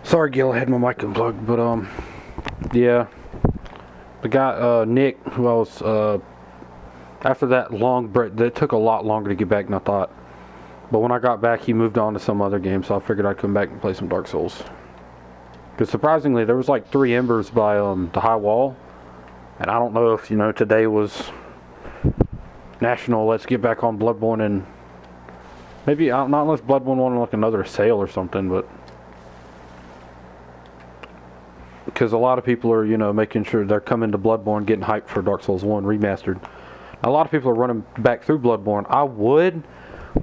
Sorry, Gil, I had my mic unplugged, but yeah, the guy Nick, who I was after that long break, that took a lot longer to get back than I thought. But when I got back, he moved on to some other game, so I figured I'd come back and play some Dark Souls. Because surprisingly, there was like 3 embers by the high wall, and I don't know if today was National Let's Get Back on Bloodborne, and maybe not unless Bloodborne wanted like another sale or something, but. Because a lot of people are, making sure they're coming to Bloodborne, getting hyped for Dark Souls 1 Remastered. A lot of people are running back through Bloodborne. I would,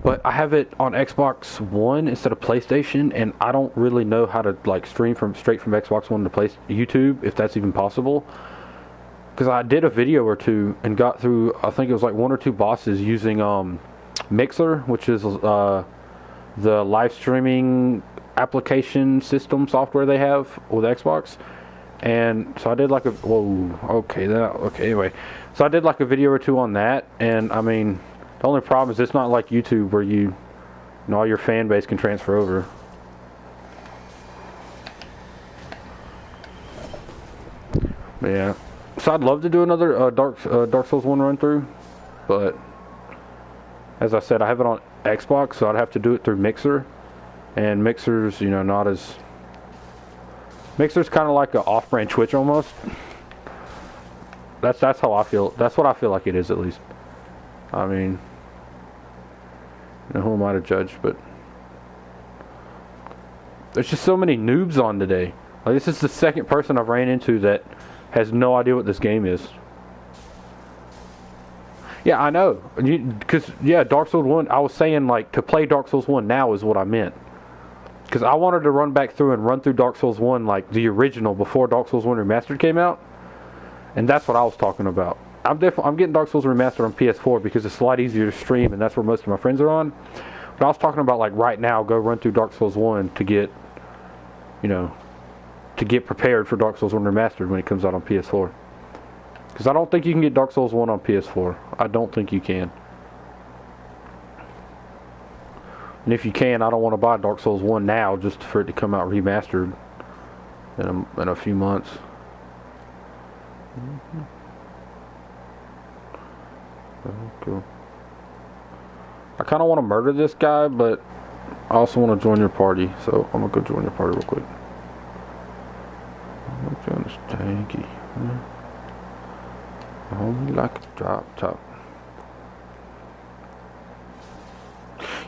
but I have it on Xbox One instead of PlayStation, and I don't really know how to stream straight from Xbox One to YouTube, if that's even possible. Because I did a video or two and got through, I think it was like 1 or 2 bosses using Mixer, which is the live streaming application system software they have with Xbox. And so I did like a anyway, so I did like a video or 2 on that, and I mean, the only problem is it's not like YouTube where you know all your fan base can transfer over. But yeah, so I'd love to do another Dark Souls 1 run through, but as I said, I have it on Xbox, so I'd have to do it through Mixer. And Mixer's, not as... Mixer's kind of like an off-brand Twitch almost. That's how I feel. That's what I feel like it is, at least. I mean... who am I to judge, but... There's just so many noobs on today. Like, this is the second person I've ran into that has no idea what this game is. Yeah, I know. Because, Dark Souls 1, I was saying, to play Dark Souls 1 now is what I meant. Because I wanted to run back through and run through Dark Souls 1 the original before Dark Souls 1 Remastered came out. And that's what I was talking about. I'm getting Dark Souls Remastered on PS4 because it's a lot easier to stream and that's where most of my friends are on. But I was talking about right now, go run through Dark Souls 1 to get, to get prepared for Dark Souls 1 Remastered when it comes out on PS4. Because I don't think you can get Dark Souls 1 on PS4. I don't think you can. And if you can, I don't want to buy Dark Souls 1 now just for it to come out remastered in a few months. Oh, cool. I kind of want to murder this guy, but I also want to join your party, so I'm going to go join your party real quick. I'm going to join this tanky. Only like a drop top.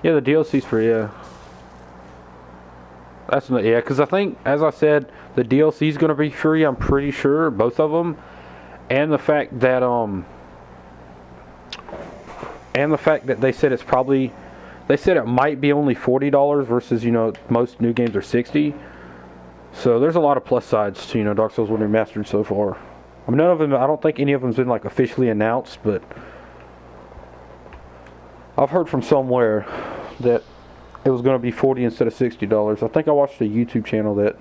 Yeah, the DLC's free, yeah. Because I think, as I said, the DLC's going to be free, I'm pretty sure, both of them. And the fact that, they said it might be only $40 versus, most new games are $60. So there's a lot of plus sides to, Dark Souls 1 Remastered so far. I mean, I don't think any of them's been, officially announced, but I've heard from somewhere that it was going to be $40 instead of $60. I think I watched a YouTube channel that...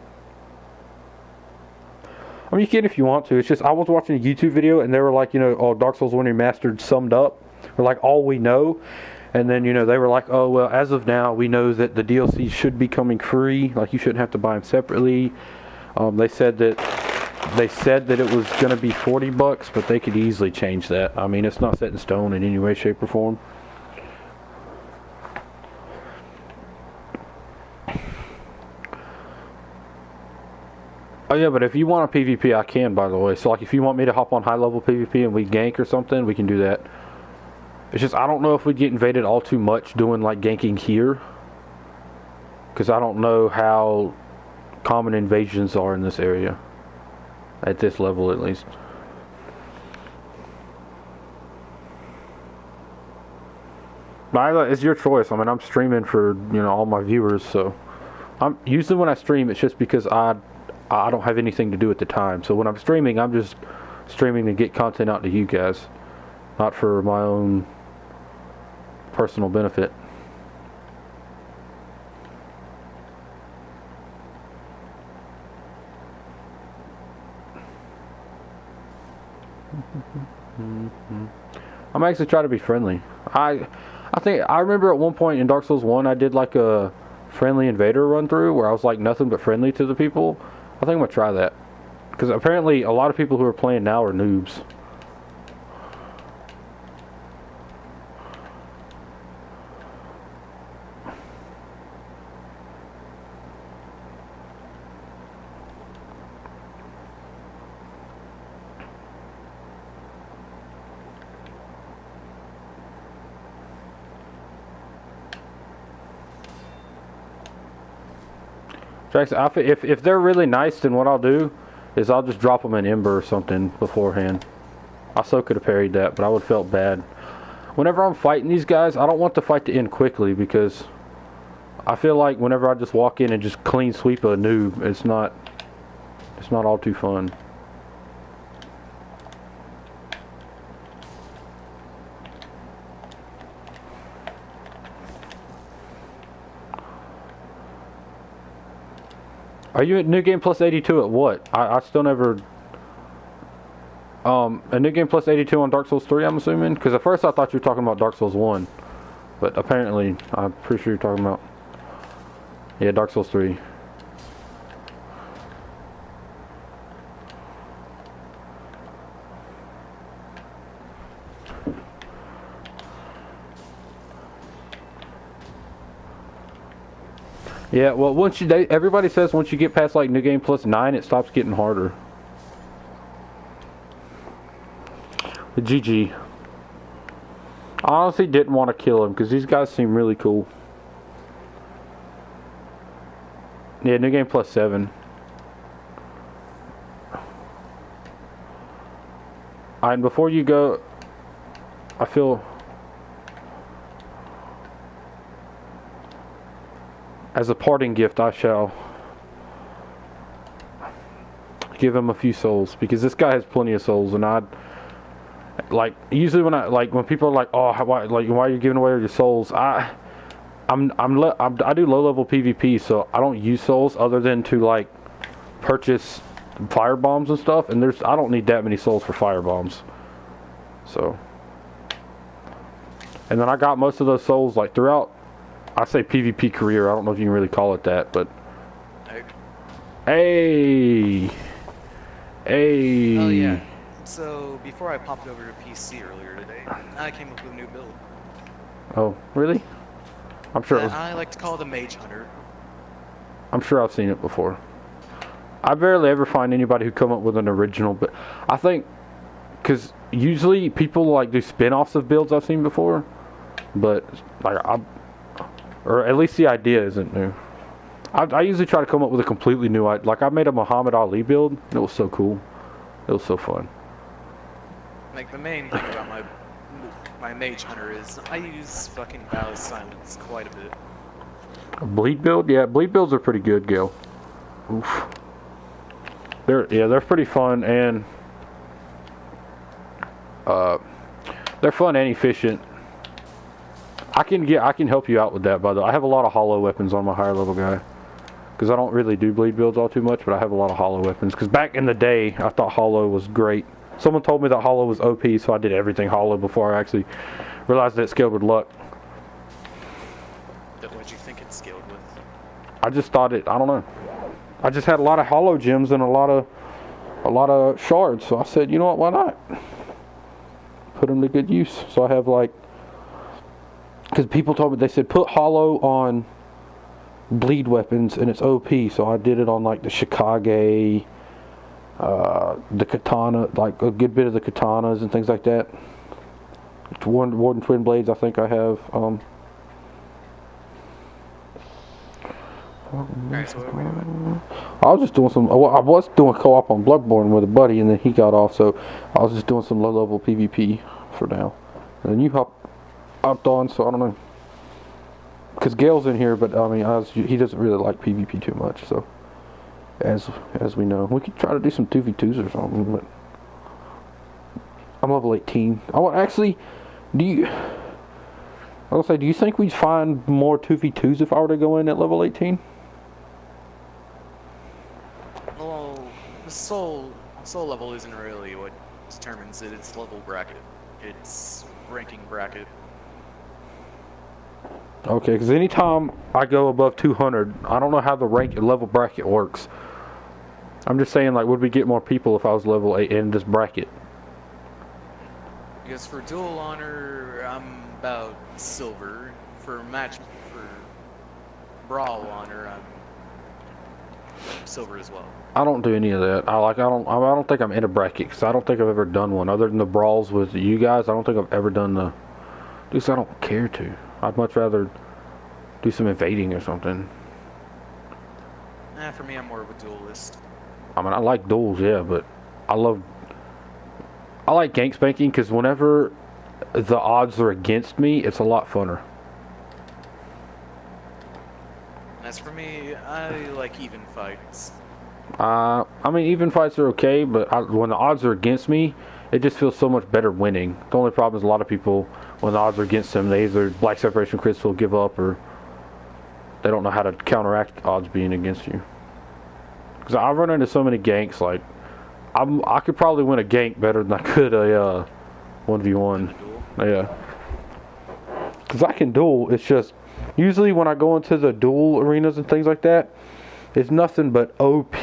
I mean, you can if you want to. It's just, I was watching a YouTube video, and they were like, Dark Souls 1 Remastered summed up. Or all we know. And then, they were like, oh, well, as of now, we know that the DLC should be coming free. You shouldn't have to buy them separately. They said that it was going to be $40, but they could easily change that. I mean, it's not set in stone in any way, shape, or form. Oh yeah, but if you want a PvP, I can, by the way. So, if you want me to hop on high-level PvP and we gank or something, we can do that. It's just, I don't know if we'd get invaded all too much doing, ganking here. Because I don't know how common invasions are in this area. At this level, at least. But it's your choice. I mean, I'm streaming for, all my viewers, so... Usually when I stream, it's just because I don't have anything to do at the time. So when I'm streaming, I'm just streaming to get content out to you guys. Not for my own personal benefit. I'm actually trying to be friendly. I think I remember at one point in Dark Souls 1 I did a friendly invader run through where I was like nothing but friendly to the people. I think I'm gonna try that because apparently a lot of people who are playing now are noobs. If they're really nice, then what I'll do is I'll just drop them an ember or something beforehand. I so could have parried that, but I would have felt bad. Whenever I'm fighting these guys, I don't want the fight to end quickly because I feel like whenever I just walk in and just clean sweep a noob, it's not all too fun. Are you at New Game Plus 82 at what? I still never... a New Game Plus 82 on Dark Souls 3, I'm assuming? Because at first I thought you were talking about Dark Souls 1. But apparently, I'm pretty sure you're talking about... Yeah, Dark Souls 3. Yeah, well, everybody says once you get past like New Game Plus 9, it stops getting harder. GG. I honestly didn't want to kill him because these guys seem really cool. Yeah, New Game Plus 7. And before you go, I feel... As a parting gift, I shall give him a few souls because this guy has plenty of souls, and I'd like usually when people are like, "Oh, why are you giving away your souls?" I do low level PvP, so I don't use souls other than to like purchase fire bombs and stuff. And I don't need that many souls for fire bombs. So, and then I got most of those souls like throughout. I say PvP career. I don't know if you can really call it that, but hey. Oh yeah. So before I popped over to PC earlier today, I came up with a new build. Oh, really? I'm sure. I like to call it a Mage Hunter. I'm sure I've seen it before. I barely ever find anybody who come up with an original, but I think because usually people like do spin-offs of builds I've seen before, but like or at least the idea isn't new. I usually try to come up with a completely new idea. Like I made a Muhammad Ali build. It was so cool. It was so fun. Like the main thing about my Mage Hunter is I use fucking Valley Silence quite a bit. A bleed build? Yeah, bleed builds are pretty good, Gil. Oof. They're pretty fun and they're fun and efficient. I can help you out with that, by the way. I have a lot of hollow weapons on my higher level guy. Because I don't really do bleed builds all too much, but I have a lot of hollow weapons. Because back in the day, I thought hollow was great. Someone told me that hollow was OP, so I did everything hollow before I actually realized that it scaled with luck. What'd you think it scaled with? I just thought I don't know. I just had a lot of hollow gems and a lot of shards, so I said, you know what, why not? Put them to good use. So I have like... Because people told me, they said, put hollow on bleed weapons and it's OP. So I did it on like the Shikage, the katana, like a good bit of the katanas and things like that. Warden Twin Blades, I think I have. Alright, so what are we doing? I was just doing I was doing co-op on Bloodborne with a buddy, and then he got off, so I was just doing some low-level PvP for now. And then you hopped on, so I don't know. Because Gale's in here, but I mean, he doesn't really like PvP too much, so as we know, we could try to do some 2v2s or something. But I'm level 18. Actually, do you think we'd find more 2v2s if I were to go in at level 18? Well, the soul level isn't really what determines it. It's level bracket. It's ranking bracket. Okay, because anytime I go above 200, I don't know how the rank level bracket works. I'm just saying, like, would we get more people if I was level 8 in this bracket? Because for dual honor, I'm about silver. For brawl honor, I'm silver as well. I don't do any of that. I don't think I'm in a bracket because I don't think I've ever done one other than the brawls with you guys. I don't think I've ever done the. Because I don't care to. I'd much rather do some invading or something. For me, I'm more of a duelist. I mean, I like duels, yeah, but I like gank spanking because whenever the odds are against me, it's a lot funner. As for me, I like even fights. I mean, even fights are okay, but when the odds are against me, it just feels so much better winning. The only problem is a lot of people, when the odds are against them, they either Black Separation Crystal give up or they don't know how to counteract odds being against you. Because I run into so many ganks, like, I could probably win a gank better than I could a 1v1. Yeah. Because I can duel, it's just, usually when I go into the duel arenas and things like that, it's nothing but OP,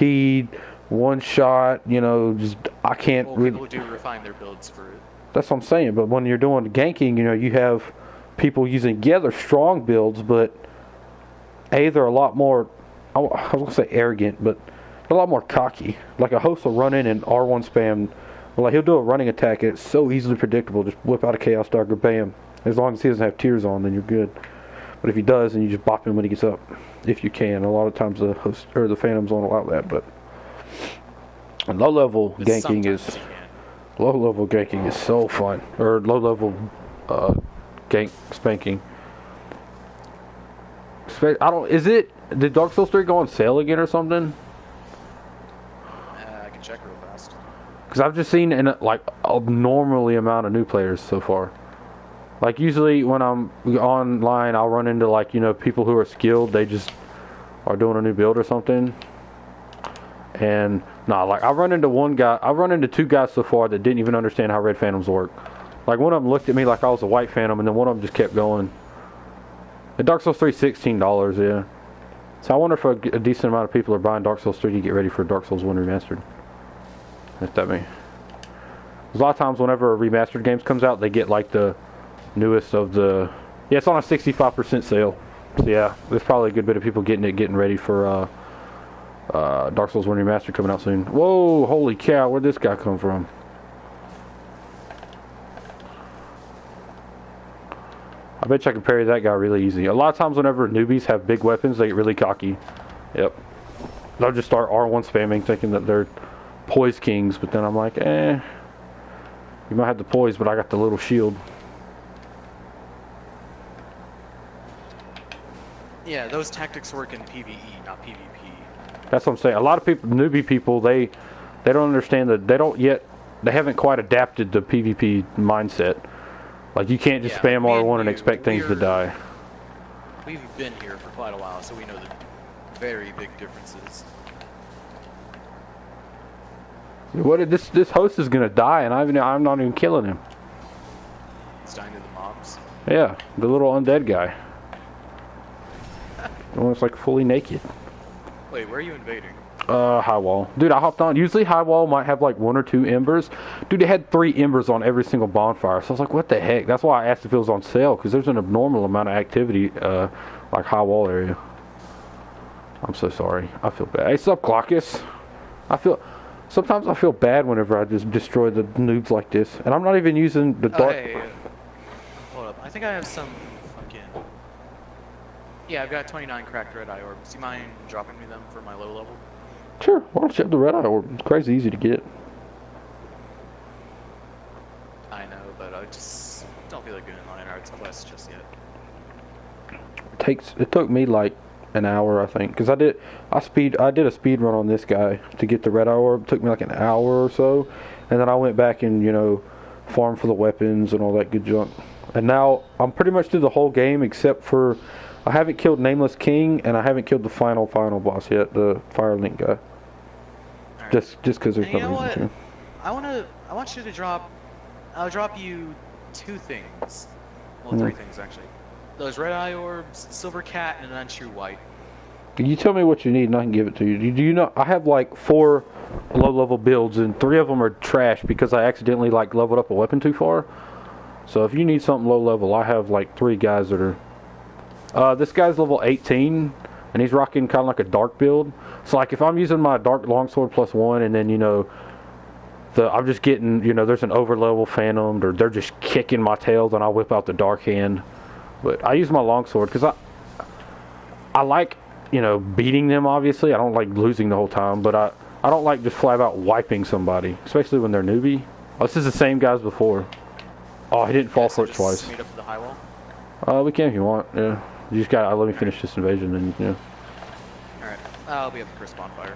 one shot, you know, just, I can't really... People do refine their builds for it. That's what I'm saying, but when you're doing ganking, you know, you have people using, yeah, they're strong builds, but they're a lot more, I was going to say arrogant, but they're a lot more cocky. Like a host will run in and R1 spam, like he'll do a running attack, and it's so easily predictable, just whip out a Chaos Dagger, bam. As long as he doesn't have tears on, then you're good. But if he does, then you just bop him when he gets up, if you can. A lot of times the host or the Phantoms won't allow that, but low level ganking is so fun. Or low level gank spanking. Did Dark Souls 3 go on sale again or something? I can check real fast. Because I've just seen like abnormally amount of new players so far. Like usually when I'm online, I'll run into like, you know, people who are skilled. They just are doing a new build or something. And like I run into two guys so far that didn't even understand how red phantoms work. Like one of them looked at me like I was a white phantom, and then one of them just kept going. And Dark Souls 3 $16, yeah. So I wonder if a decent amount of people are buying Dark Souls 3 to get ready for Dark Souls 1 Remastered. If that means. A lot of times whenever a remastered game comes out, they get like the newest of the... Yeah, it's on a 65% sale. So yeah, there's probably a good bit of people getting ready for Dark Souls 1 Remastered coming out soon. Whoa, holy cow, where'd this guy come from? I bet you I can parry that guy really easy. A lot of times whenever newbies have big weapons, they get really cocky. Yep. They'll just start R1 spamming thinking that they're poise kings, but then I'm like, you might have the poise, but I got the little shield. Yeah, those tactics work in PvE, not PvP. That's what I'm saying. A lot of people, newbie people, they don't understand that they haven't quite adapted the PvP mindset. Like you can't just spam R1 and expect things to die. We've been here for quite a while, so we know the very big differences. This host is gonna die, and I'm not even killing him. He's dying to the mobs. Yeah, the little undead guy. The one that's like fully naked. Wait, where are you invading? High wall. Dude, I hopped on. Usually high wall might have like 1 or 2 embers. Dude, they had 3 embers on every single bonfire. So I was like, what the heck? That's why I asked if it was on sale, because there's an abnormal amount of activity, like high wall area. I'm so sorry. I feel bad. Hey, sup, Glaucus? Sometimes I feel bad whenever I just destroy the noobs like this. And I'm not even using the dark... Hey, hold up. I think I have some fucking... Yeah, I've got 29 cracked red eye orbs. Do you mind dropping me them for my low level? Sure, why don't you have the red eye orb? It's crazy easy to get. I know, but I just don't feel like doing Lionheart's quest just yet. It took me like an hour, I think, because I did a speed run on this guy to get the red eye orb. It took me like an hour or so, and then I went back and, you know, farmed for the weapons and all that good junk. And now I'm pretty much through the whole game except for I haven't killed Nameless King and I haven't killed the final boss yet, the Firelink guy. Right. Just because there's no reason to. I want you to drop. I'll drop you 2 things. Well, 3 things actually. those red eye orbs, silver cat, and then true white. You tell me what you need and I can give it to you. Do you know, I have like 4 low-level builds and 3 of them are trash because I accidentally like leveled up a weapon too far. So if you need something low-level, I have like 3 guys that are... this guy's level 18 and he's rocking kind of like a dark build. So like if I'm using my dark longsword +1 and then, you know, I'm just getting, you know, there's an over-level phantom or they're just kicking my tail, then I'll whip out the dark hand. But I use my longsword because I like... you know, beating them, obviously. I don't like losing the whole time, but I don't like just flat out wiping somebody, especially when they're newbie. Oh, this is the same guy as before. Oh, he didn't fall for it twice. Meet up to the high wall? We can if you want, yeah. You just gotta let me finish this invasion and, yeah. Alright, I'll be at the first bonfire.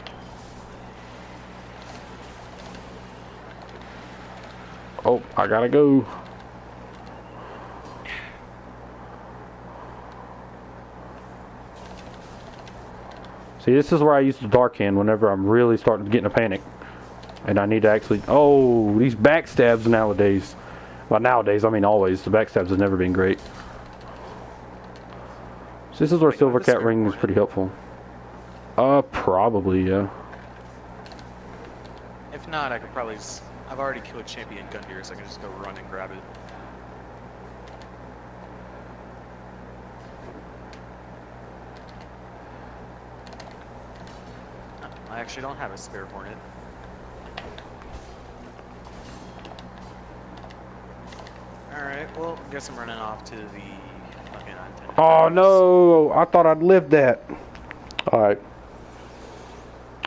Oh, I gotta go. See, this is where I use the dark hand whenever I'm really starting to get in a panic. And I need to actually... Oh, these backstabs nowadays. Well, nowadays, I mean always. The backstabs have never been great. So this is where Silver Cat Ring is pretty helpful. Probably, yeah. If not, I could probably just... I've already killed Champion Gundyr, so I can just go run and grab it. I actually don't have a spare hornet. Alright, well, I guess I'm running off to the fucking antenna. Oh no! I thought I'd lived that. Alright.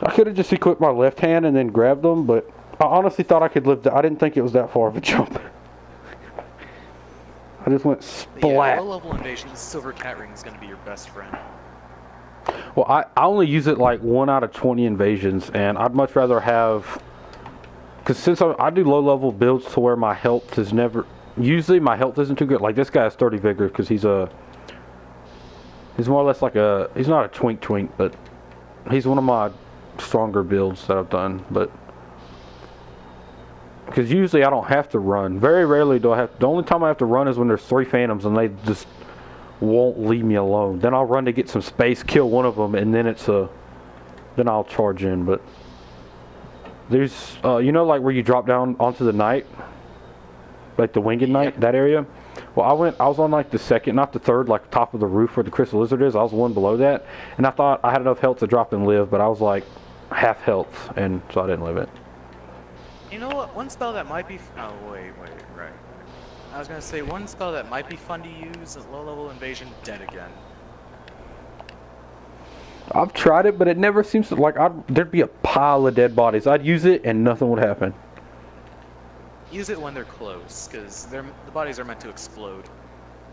I could have just equipped my left hand and then grabbed them, but I honestly thought I could live that. I didn't think it was that far of a jump. I just went splat. Yeah, low-level invasion, the Silver Cat Ring is going to be your best friend. Well, I only use it like 1 out of 20 invasions, and I'd much rather have... Because since I do low-level builds to where my health is never... Usually my health isn't too good. Like this guy has 30 vigor because he's more or less like a... He's not a twink, but he's one of my stronger builds that I've done, but... Because usually I don't have to run. Very rarely do I have... The only time I have to run is when there's 3 phantoms and they just... won't leave me alone. Then I'll run to get some space, kill one of them, and then then I'll charge in. But there's you know, like where you drop down onto the knight, like the winged knight, that area. Well, I was on like the second, not the third, like top of the roof where the crystal lizard is. I was one below that, and I thought I had enough health to drop and live, but I was like half health, and so I didn't live it. You know what? One spell that might be... Oh, wait, right. I was gonna say, one spell that might be fun to use at low-level invasion, Dead Again. I've tried it, but it never seems to, like, there'd be a pile of dead bodies. I'd use it, and nothing would happen. Use it when they're close, because the bodies are meant to explode.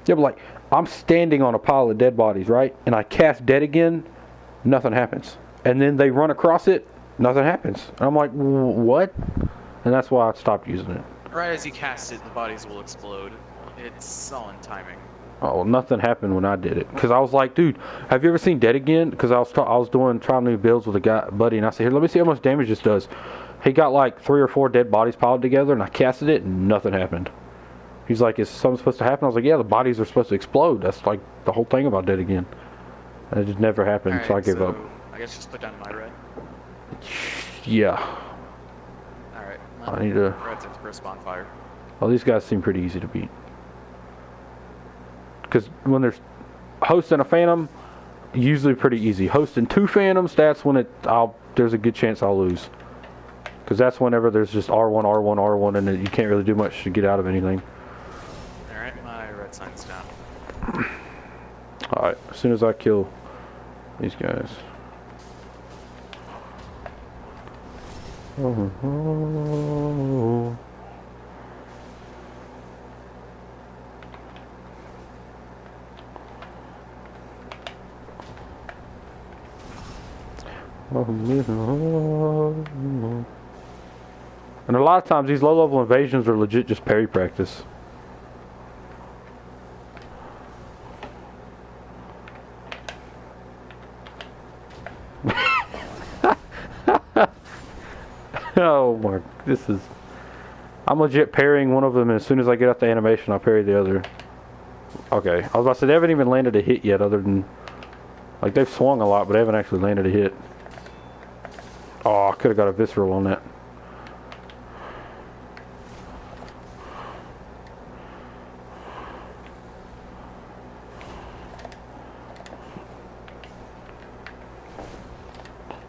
Yeah, but like, I'm standing on a pile of dead bodies, right? And I cast Dead Again, nothing happens. And then they run across it, nothing happens. And I'm like, what? And that's why I stopped using it. Right as you cast it, the bodies will explode. It's all in timing. Oh, nothing happened when I did it. Because I was like, dude, have you ever seen Dead Again? Because I was trying new builds with a buddy, and I said, here, let me see how much damage this does. He got like 3 or 4 dead bodies piled together, and I casted it, and nothing happened. He's like, is something supposed to happen? I was like, yeah, the bodies are supposed to explode. That's like the whole thing about Dead Again. And it just never happened, right, so I gave up. I guess just put down my red. Yeah. Alright. I need to... Red's at the first bonfire. Well, these guys seem pretty easy to beat. Because when there's host and a phantom, usually pretty easy. Host and 2 phantoms, that's when there's a good chance I'll lose. Because that's whenever there's just R1, R1, R1, and you can't really do much to get out of anything. Alright, my red sign's down. Alright, as soon as I kill these guys. And a lot of times these low-level invasions are legit just parry practice. Oh my, I'm legit parrying one of them, and as soon as I get out the animation, I'll parry the other. Okay, I was about to say they haven't even landed a hit yet, other than like they've swung a lot, but they haven't actually landed a hit. Oh, I could have got a visceral on that.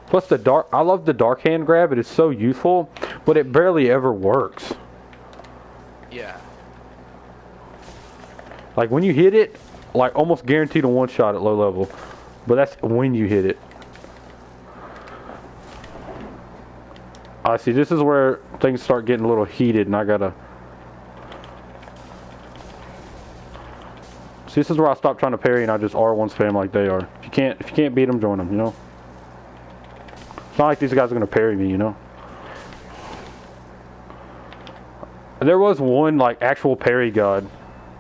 Plus the dark, I love the dark hand grab. It is so useful, but it barely ever works. Yeah. Like when you hit it, like almost guaranteed a one shot at low level, but that's when you hit it. I see. This is where things start getting a little heated, and I gotta. See, this is where I stop trying to parry and I just R1 spam like they are. If you can't beat them, join them. You know. It's not like these guys are gonna parry me. You know. There was one like actual parry god,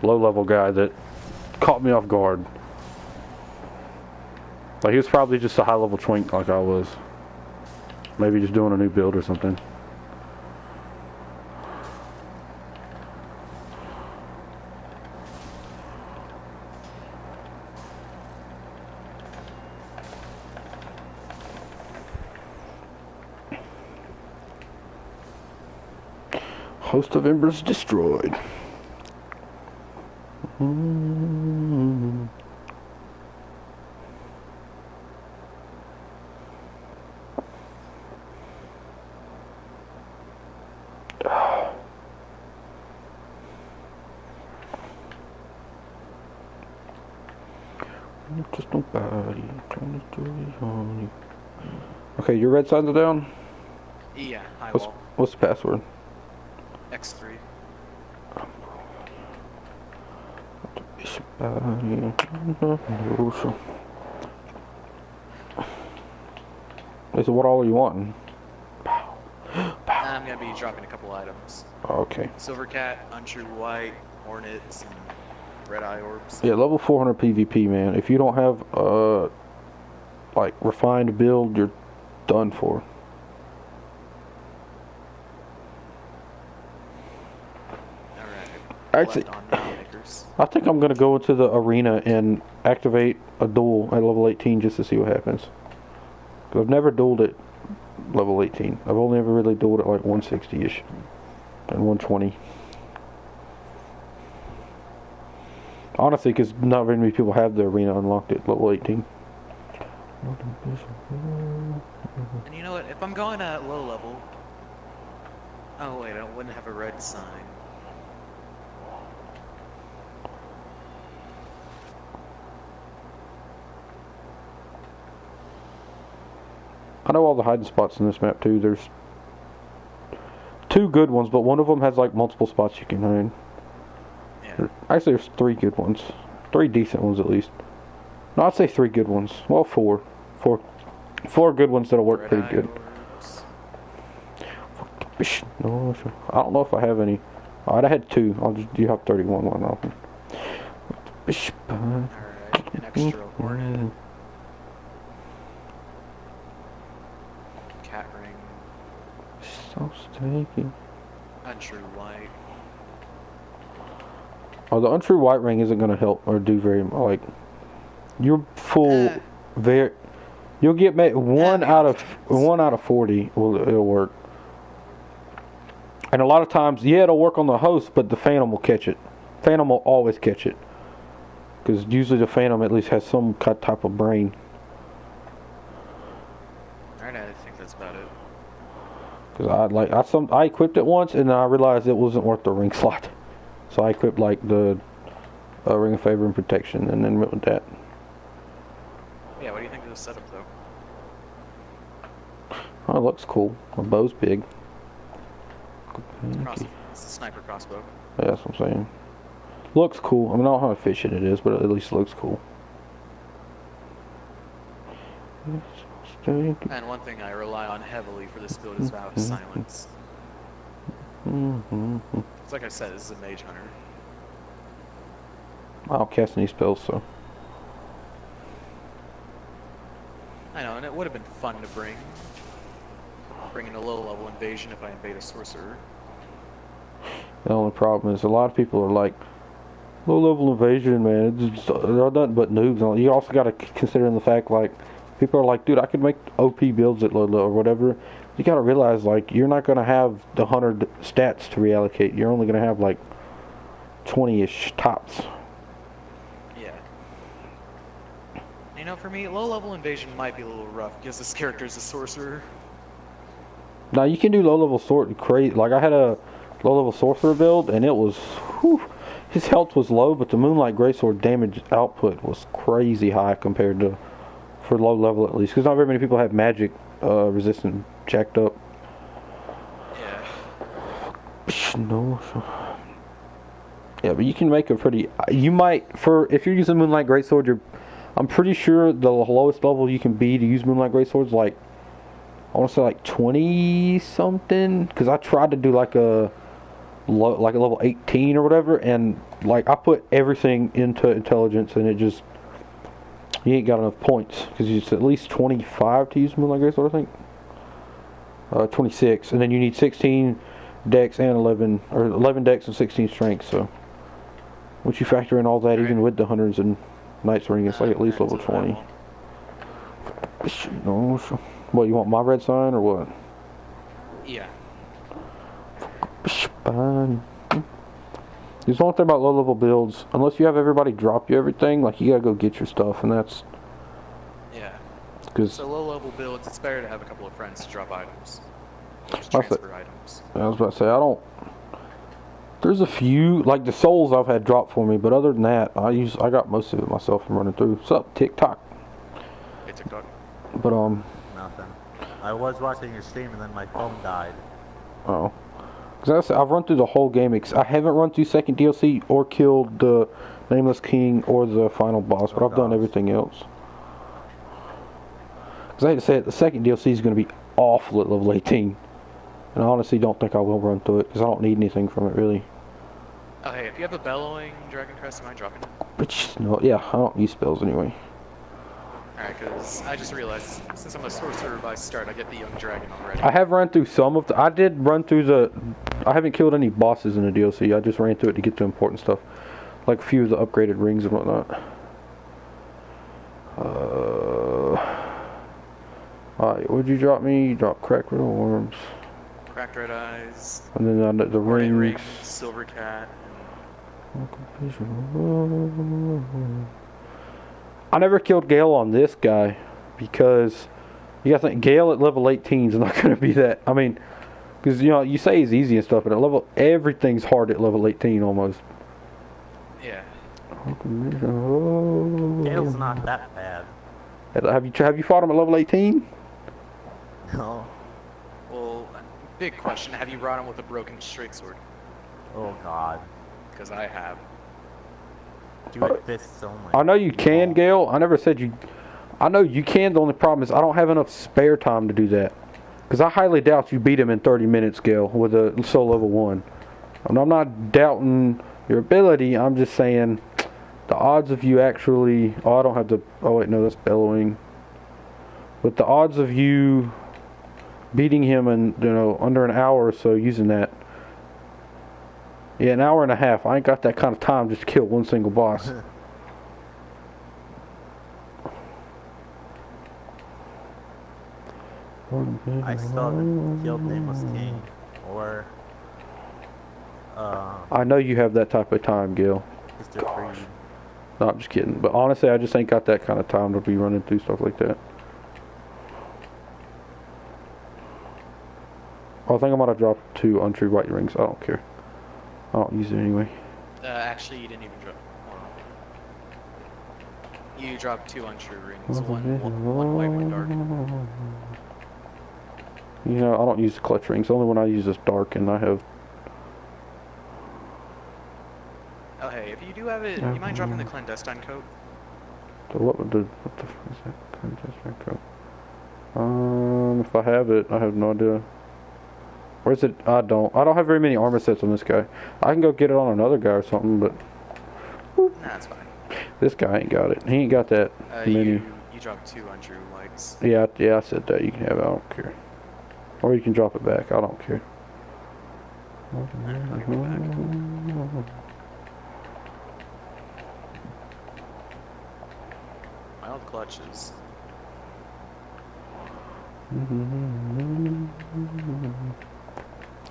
low level guy that caught me off guard. Like he was probably just a high level twink like I was. Maybe just doing a new build or something. Host of Embers destroyed. Just nobody trying to do it on you. Okay, your red sides are down? Yeah, high What's, wall. what's the password? X3. They said, what all are you wanting? I'm gonna be dropping a couple items. Okay. Silver Cat, Untrue White, Hornets, and Red Eye Orbs. Yeah, level 400 PvP, man. If you don't have, like, refined build, you're done for. Actually, I think I'm going to go into the arena and activate a duel at level 18 just to see what happens. Because I've never dueled at level 18. I've only ever really dueled at like 160-ish and 120. Honestly, because not very many people have the arena unlocked at level 18. And you know what? If I'm going at low level... Oh wait, I wouldn't have a red sign. I know all the hiding spots in this map too. There's 2 good ones, but one of them has like multiple spots you can hide. Yeah. Actually, there's 3 good ones. 3 decent ones at least. No, I'd say 3 good ones. Well, 4. 4 good ones that'll work pretty good. No, I don't know if I have any. Alright, I had 2. I'll just, you have 31 one open. Alright, an extra Hornet. Cat ring. So stinky. Untrue White. Oh, the untrue white ring isn't going to help or do very much. Like, you're full. You'll get one out of 40. It'll work. And a lot of times, yeah, it'll work on the host, but the Phantom will catch it. Phantom will always catch it, because usually the Phantom at least has some type of brain. Alright, I think that's about it. Because I equipped it once, and then I realized it wasn't worth the ring slot. So I equipped like the Ring of Favor and Protection, and then went with that. Yeah, what do you think of the setup though? Oh, it looks cool. My bow's big. It's a sniper crossbow. Yeah, that's what I'm saying. Looks cool. I mean, I don't know how efficient it is, but at least it looks cool. And one thing I rely on heavily for this build is Vow of Silence. It's like I said, this is a mage hunter. I don't cast any spells, so. I know, and it would have been fun to bring in a low-level invasion if I invade a sorcerer. The only problem is a lot of people are like, Low level invasion, man. It's just, they're nothing but noobs. You also got to consider the fact, like, people are like, dude, I could make OP builds at low level or whatever. You got to realize, like, you're not going to have the 100 stats to reallocate. You're only going to have, like, 20-ish tops. Yeah. You know, for me, low level invasion might be a little rough because this character is a sorcerer. Now, you can do low level sword crazy. Like, I had a low level sorcerer build, and it was, whew, his health was low, but the Moonlight Greatsword damage output was crazy high compared to, for low level at least. Because not very many people have magic resistant jacked up. Yeah. No. Yeah, but you can make a pretty. You might, if you're using Moonlight Greatsword, I'm pretty sure the lowest level you can be to use Moonlight Greatsword is like, I want to say like 20 something. Because I tried to do like a level 18 or whatever, and like I put everything into intelligence, and it just, you ain't got enough points because it's at least 25 to use Moonlight Greatsword, I think. 26, and then you need 16 dex and 11 dex and 16 strength. So once you factor in all that, even with the hunters and knights ring, it's like at least level 20. No, what, you want my red sign or what? Yeah. Fine. There's one thing about low level builds, unless you have everybody drop you everything, like you gotta go get your stuff, and that's. Yeah. Cause so low level builds, it's better to have a couple of friends to drop items. Just transfer items. I was about to say, I don't. There's a few, like the souls I've had drop for me, but other than that, I got most of it myself from running through. What's up, TikTok? Hey, TikTok. But Nothing. I was watching your stream and then my phone died. Oh. Because I've run through the whole game. I haven't run through second DLC or killed the Nameless King or the final boss, but I've done everything else. Because I hate to say it, the second DLC is going to be awful at level 18. And I honestly don't think I will run through it, because I don't need anything from it, really. Oh, hey, if you have a bellowing dragon crest, am I dropping it? But, no, yeah, I don't use spells anyway. Alright, because I just realized, since I'm a sorcerer by start, I get the young dragon already. I have run through some of the... I did run through the... I haven't killed any bosses in the DLC. I just ran through it to get the important stuff. Like a few of the upgraded rings and whatnot. Alright, what'd you drop me? You dropped cracked red worms. Cracked red eyes. And then the rings. Silver cat. I never killed Gale on this guy because you gotta think Gale at level 18 is not gonna be that. I mean, because you know you say he's easy and stuff, but at level everything's hard at level 18 almost. Yeah. Gale's not that bad. Have you fought him at level 18? No. Well, big question: have you brought him with a broken straight sword? Oh god. Because I have. Do it fists only. I know you can, Gale. I never said you. I know you can. The only problem is I don't have enough spare time to do that. Because I highly doubt you beat him in 30 minutes, Gale, with a soul level 1. And I'm not doubting your ability. I'm just saying the odds of you actually... Oh, I don't have to... Oh, wait, no, that's bellowing. But the odds of you beating him in, under an hour or so using that... Yeah, an hour and a half. I ain't got that kind of time just to kill one single boss. I still haven't killed Nameless King or I know you have that type of time, Gil. Mr. Freed. No, I'm just kidding. But honestly, I just ain't got that kind of time to be running through stuff like that. Oh, I think I might have dropped 2 untrue white rings. I don't care. I don't use it anyway. Actually, you didn't even drop. You dropped 2 untrue rings. One white, one dark. You know, I don't use the clutch rings. The only one I use is dark, and I have... Oh, hey, if you do have it, you mind dropping the clandestine coat? What the fuck is that? Clandestine coat? If I have it, I have no idea. Where's it? I don't have very many armor sets on this guy. I can go get it on another guy or something, but... Nah, that's fine. This guy ain't got it. He ain't got that many. You dropped 2 untrue whites. Yeah, I said that. You can have it. I don't care. Or you can drop it back. I don't care. I'll give it back. My old clutches.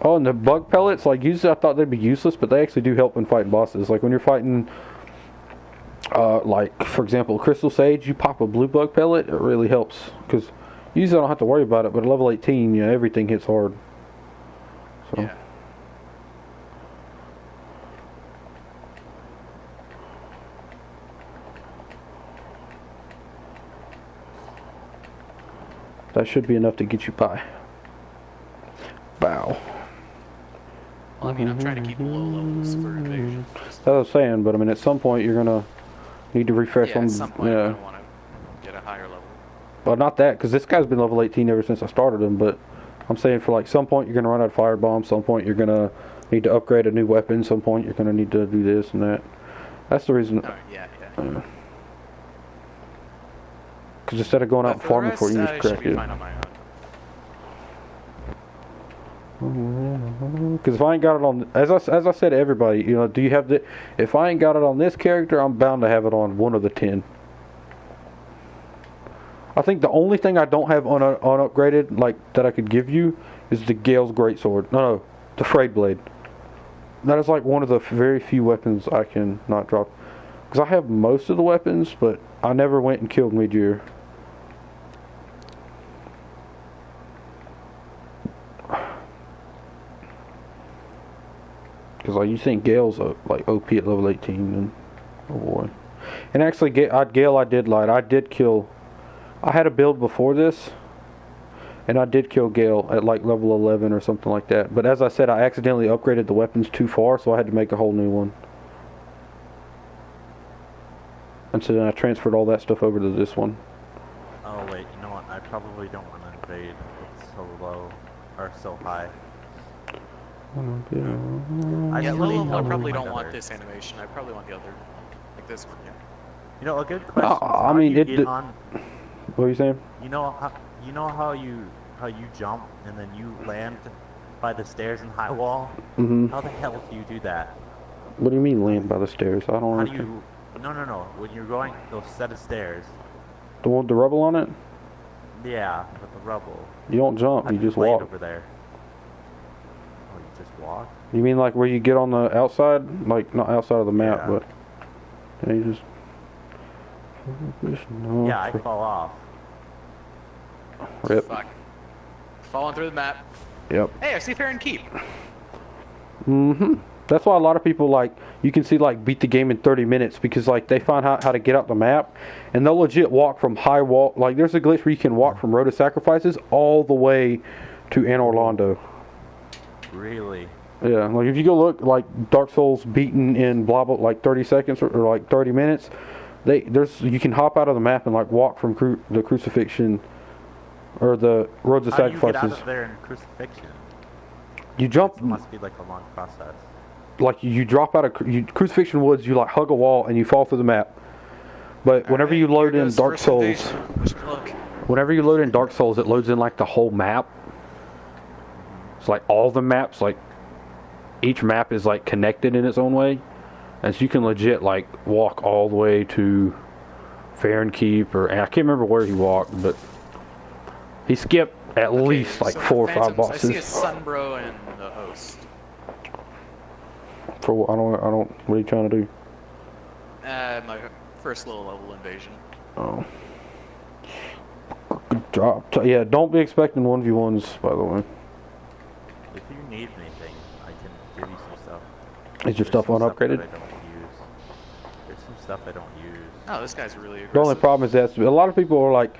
Oh, and the bug pellets, like usually I thought they'd be useless, but they actually do help when fighting bosses. Like when you're fighting, like for example, Crystal Sage, you pop a blue bug pellet, it really helps. Because usually I don't have to worry about it, but at level 18, you know, everything hits hard. So. Yeah. That should be enough to get you by. Bow. Well, I mean, I'm trying to keep low levels for evasion. That's what I was saying, but I mean, at some point you're gonna need to refresh Yeah, on. at some point Yeah. I'm gonna want to get a higher level. Well, not that, because this guy's been level 18 ever since I started him. But I'm saying for like some point you're gonna run out of fire bombs. Some point you're gonna need to upgrade a new weapon. Some point you're gonna need to do this and that. That's the reason. Oh, yeah, yeah. Because instead of going out and But for the farming for it, you rest, just I should crack be it. fine on my own. Because if I ain't got it on, as I said to everybody, you know, do you have the? If I ain't got it on this character, I'm bound to have it on one of the 10. I think the only thing I don't have unupgraded, like that I could give you, is the Gale's Greatsword. No, the Frayed Blade. That is like one of the very few weapons I can not drop. Because I have most of the weapons, but I never went and killed mid-year. Because like you think Gale's like OP at level 18, and oh boy. And actually, Gale I did lie. I did kill. I had a build before this, and I did kill Gale at like level 11 or something like that. But as I said, I accidentally upgraded the weapons too far, so I had to make a whole new one. And so then I transferred all that stuff over to this one. Oh wait, you know what? I probably don't want to invade with so low or so high. Yeah, low really level, I don't probably mind don't want other. this animation. I probably want the other, like this one. Yeah. You know, a good question. Is I how mean, do you it get d- on. What are you saying? You know how you jump and then you land by the stairs in high wall. Mm-hmm. How the hell do you do that? What do you mean land by the stairs? I don't How do understand. you? No. When you're going those set of stairs. The one with the rubble on it? Yeah, with the rubble. You don't jump, How you do you just land walk. over there? Oh, you just walk? You mean like where you get on the outside? Like, not outside of the map, Yeah. but... And you just... No, Yeah, I fall off. Rip. Fuck. Falling through the map. Yep. Hey, I see Farron Keep. Mm-hmm. That's why a lot of people, like, you can see, like, beat the game in 30 minutes because, like, they find out how to get out the map, and they'll legit walk from high wall. Like, there's a glitch where you can walk from Road of Sacrifices all the way to Anne Orlando. Really? Yeah, like, if you go look, like, Dark Souls beaten in blah, blah, like, 30 seconds or like, 30 minutes, you can hop out of the map and, like, walk from the Crucifixion or the Roads of How do you Sacrifices. get out of there in Crucifixion? You jump... It must be like a long process. Like you drop out of Crucifixion Woods, you like hug a wall and you fall through the map. But whenever you load in Dark Souls, whenever you load in Dark Souls, it loads in like the whole map. It's like all the maps, like each map is like connected in its own way, and so you can legit like walk all the way to Farron Keep, and I can't remember where he walked, but he skipped at least like 4 or 5 bosses. I see a Sunbro and the host. For what? I don't. What are you trying to do? My first low level invasion. Oh. Good job. Yeah, don't be expecting 1v1s, by the way. If you need anything, I can give you some stuff. Is your There's stuff some unupgraded? that I don't use. There's some stuff I don't use. Oh, this guy's really aggressive. The only problem is that a lot of people are like,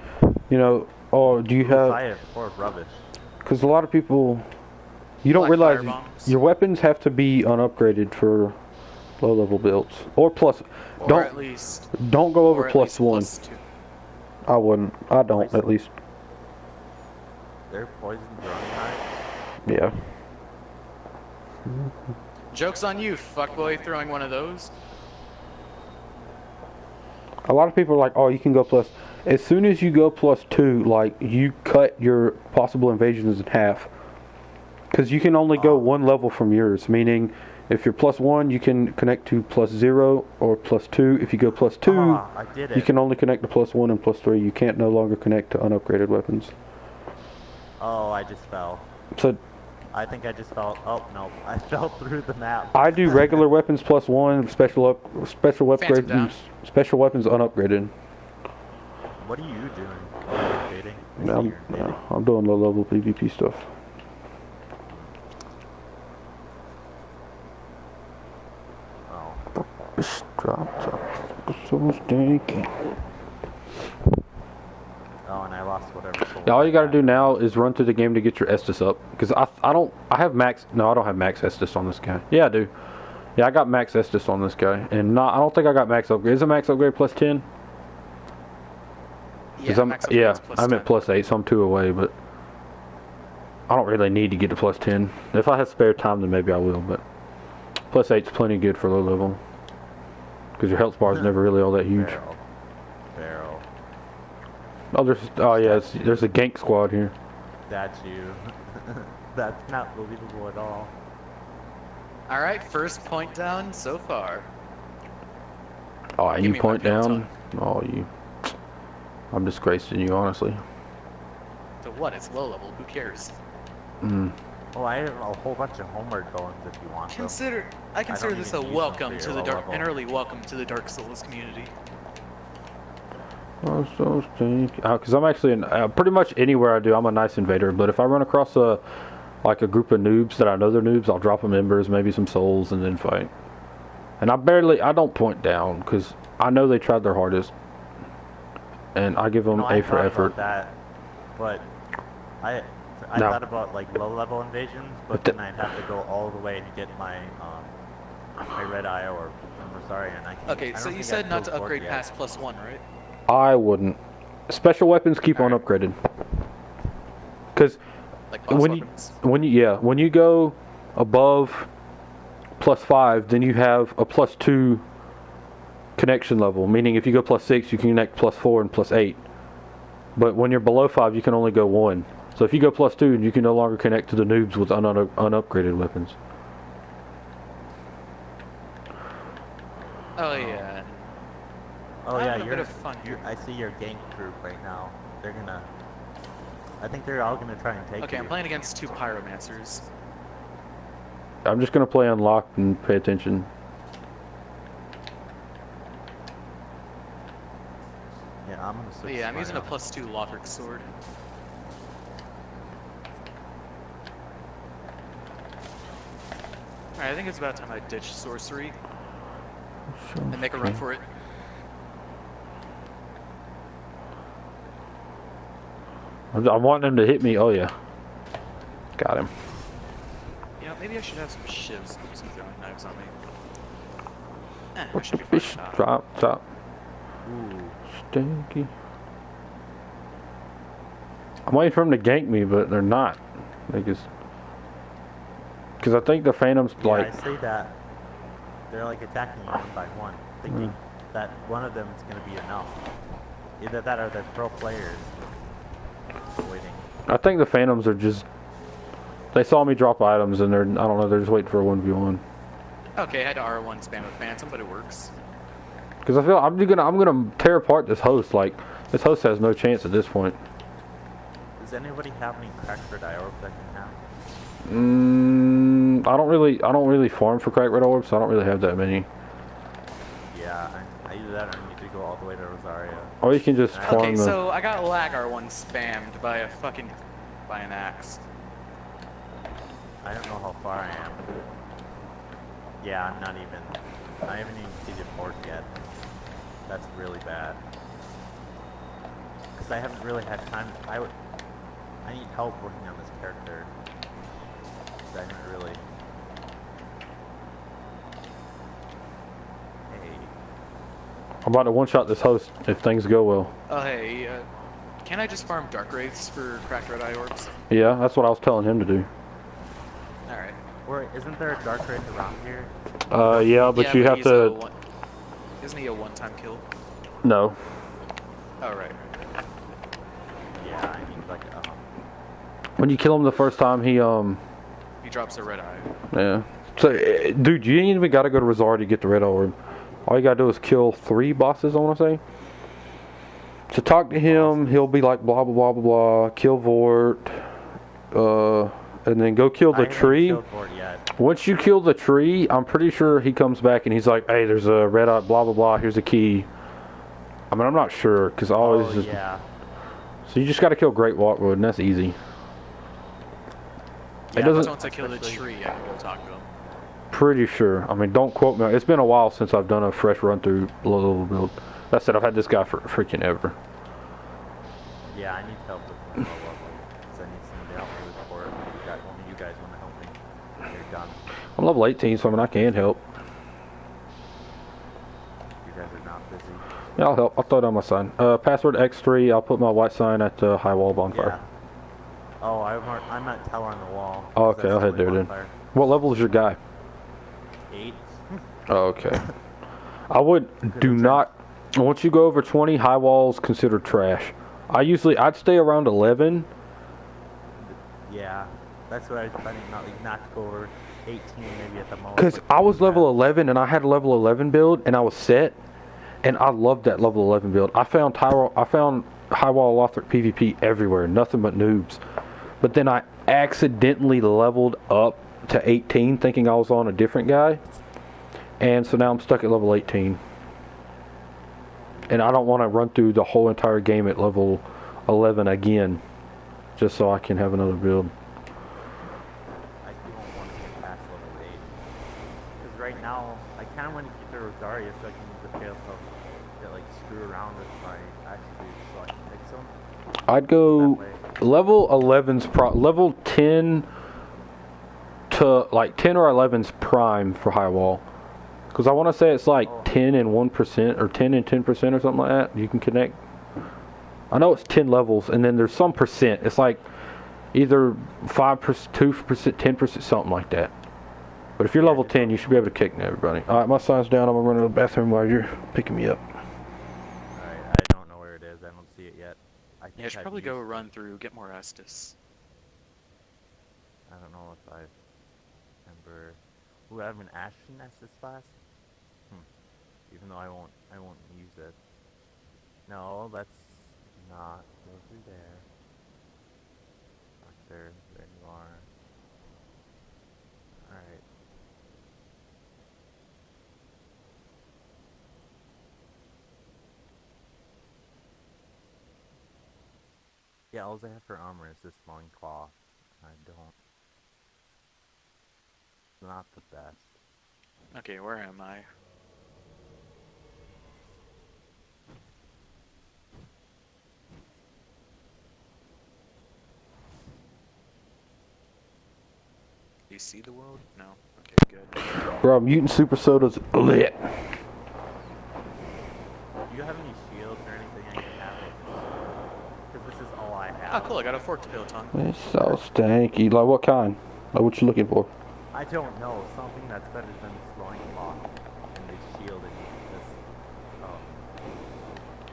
you know, oh, do you I have... have 4 rubbish. Because a lot of people... You don't Like realize firebombs? your weapons have to be unupgraded for low-level builds. Or plus... Or at least... Don't go over or at plus least 1. +2. I wouldn't. I don't, at least. They're poison throwing knives. Yeah. Joke's on you, fuckboy, throwing one of those. A lot of people are like, oh, you can go plus... As soon as you go +2, like, you cut your possible invasions in half. Because you can only go 1 level from yours, meaning If you're +1, you can connect to +0 or +2. If you go +2, I did it. you can only connect to +1 and +3. You can't no longer connect to unupgraded weapons. Oh, I just fell. So I think I just fell. Oh no, I fell through the map. I do regular weapons +1, special Phantom upgrades, down. special weapons unupgraded. What are you doing? Oh, you're invading? I see I'm, you're invading. I'm doing low level PvP stuff. Oh. Drop, so stinky. Oh, and I lost whatever. Yeah, all you gotta do now is run through the game to get your Estus up. Because I have max, no, I don't have max Estus on this guy. Yeah, I do. Yeah, I got max Estus on this guy. And I don't think I got max upgrade. Is it max upgrade +10? Yeah, max upgrade is I'm at +10. +8, so I'm 2 away, but I don't really need to get to +10. If I have spare time, then maybe I will, but +8's plenty good for low level. Because your health bar is never really all that huge. Barrel. Oh yeah, there's a gank squad here. That's you. That's not believable at all. Alright, first point down so far. Oh, Give you me my point peloton. down? Oh, you. I'm disgracing you, honestly. So what? It's low level. Who cares? Oh, I have a whole bunch of homeward golems if you want them. I consider don't this even a use them welcome for to your the low dark, level. an early welcome to the Dark Souls community. Oh, so stinky. Because I'm actually pretty much anywhere I do, I'm a nice invader. But if I run across a group of noobs that I know they're noobs, I'll drop them embers, maybe some souls, and then fight. And I don't point down because I know they tried their hardest, and I give them No, A I for thought effort. about that, but I No. thought about like low-level invasions, but then I'd have to go all the way to get my red eye or Rosaria, and I can't. Okay, I so don't you think said I've not to killed Borg upgrade yet. past +1, right? I wouldn't. Special weapons keep on Alright. upgraded. Because Like boss weapons. when you go above +5, then you have a +2 connection level. Meaning, if you go +6, you can connect +4 and +8. But when you're below 5, you can only go 1. So if you go +2, you can no longer connect to the noobs with unupgraded weapons. Oh yeah. Oh I'm yeah, having a you're. bit of fun here. I see your gank group right now. They're gonna. I think they're all gonna try and take Okay, you. I'm playing against 2 pyromancers. I'm just gonna play unlocked and pay attention. Yeah, I'm gonna But switch. yeah, I'm using a Sparrow. +2 Lothric sword. Alright, I think it's about time I ditch sorcery and make a run for it. I'm wanting him to hit me. Oh yeah, got him. You know, maybe I should have some shivs, some throwing knives on me. I should be Fish fine. drop. Ooh. Stinky. I'm waiting for them to gank me, but they're not. Because I think the Phantom's Yeah, like. I see that. They're like attacking you one by one, thinking that one of them is gonna be enough. Either that or they're pro players waiting. I think the Phantoms are just. They saw me drop items and they're. I don't know. They're just waiting for a 1v1. Okay, I had to R1 spam with Phantom, but it works. Because I feel I'm gonna tear apart this host. Like this host has no chance at this point. Does anybody have any cracked red eye orbs I can have? I don't really farm for cracked red orbs, so I don't really have that many. Yeah, I either that or I need to go all the way to Rosaria. Or you can just farm Okay, the. so I got lag R1 spammed by an axe. I don't know how far I am. Yeah, I haven't even seen the port yet. That's really bad. Because I haven't really had time. I need help working on this character. 'Cause I haven't really. Hey. I'm about to one-shot this host if things go well. Oh hey, can I just farm Dark Wraiths for cracked red eye orbs? Yeah, that's what I was telling him to do. Alright. Or isn't there a dark wraith around here? Yeah, but Yeah, you have he's to. Isn't he a one-time kill? No. Oh right. Yeah, I need like When you kill him the first time, he He drops a red eye. yeah. So, dude, you ain't even got to go to Rizard to get the red orb. All you got to do is kill 3 bosses, I want to say. So talk to him, he'll be like blah, blah, blah, blah, blah. Kill Vort. And then go kill the tree. I haven't killed Vort yet. Once you kill the tree, I'm pretty sure he comes back and he's like, hey, there's a red eye, blah, blah, blah. Here's a key. I mean, I'm not sure, because I always just... yeah. So you just got to kill Great Walkwood, and that's easy. Yeah, It doesn't... once I kill the tree, I can go talk to him. Pretty sure. I mean, don't quote me. It's been a while since I've done a fresh run through low-level build. That said, I've had this guy for freaking ever. Yeah, I need help with my low level. So I need someone to help me with Vort. Only you guys want to help me. You're done. I'm level 18, so I mean, I can help. You guys are not busy. Yeah, I'll help. I'll throw down my sign. Password X3. I'll put my white sign at the high wall bonfire. Yeah. Oh, I'm at tower on the wall. Oh, okay, I'll head there then. What level is your guy? 8. Oh, okay. I would do not. Once you go over 20, high walls considered trash. I'd stay around 11. Yeah, that's what I was planning, not to go over 18 maybe at the most. Because I was level 11 and I had a level 11 build and I was set, and I loved that level 11 build. I found high wall Lothric PvP everywhere, nothing but noobs. But then I accidentally leveled up to 18, thinking I was on a different guy, and so now I'm stuck at level 18. And I don't want to run through the whole entire game at level 11 again, just so I can have another build. I don't want to get past level 8. Because right now, I kind of want to get the Rosaria so I can use the fail to like screw around with my attributes so I can fix them. I'd go level 11's level 10 to like 10 or 11's prime for high wall. Because I want to say it's like 10 and 1% or 10 and 10% or something like that. You can connect. I know it's 10 levels, and then there's some percent. It's like either 5%, 2%, 10%, something like that. But if you're level 10, you should be able to kick everybody. Alright, my sign's down. I'm going to run to the bathroom while you're picking me up. Alright, I don't know where it is. I don't see it yet. Yeah, I should probably go run through, get more Estus. I don't know if I remember. Ooh, I have an Ashen Estus class. Even though I won't use it. No, let's not go through there. There you are. Alright. Yeah, all I have for armor is this long claw. I don't. Not the best. Okay, where am I? Do you see the world? No? Okay, good. Bro, mutant super soda's lit. Do you have any shields or anything I can have? Because this is all I have. Oh, cool, I got a forked piloton. It's so stanky. Like, what kind? Like, what you looking for? I don't know. Something that's better than slowing clock and the shield and this,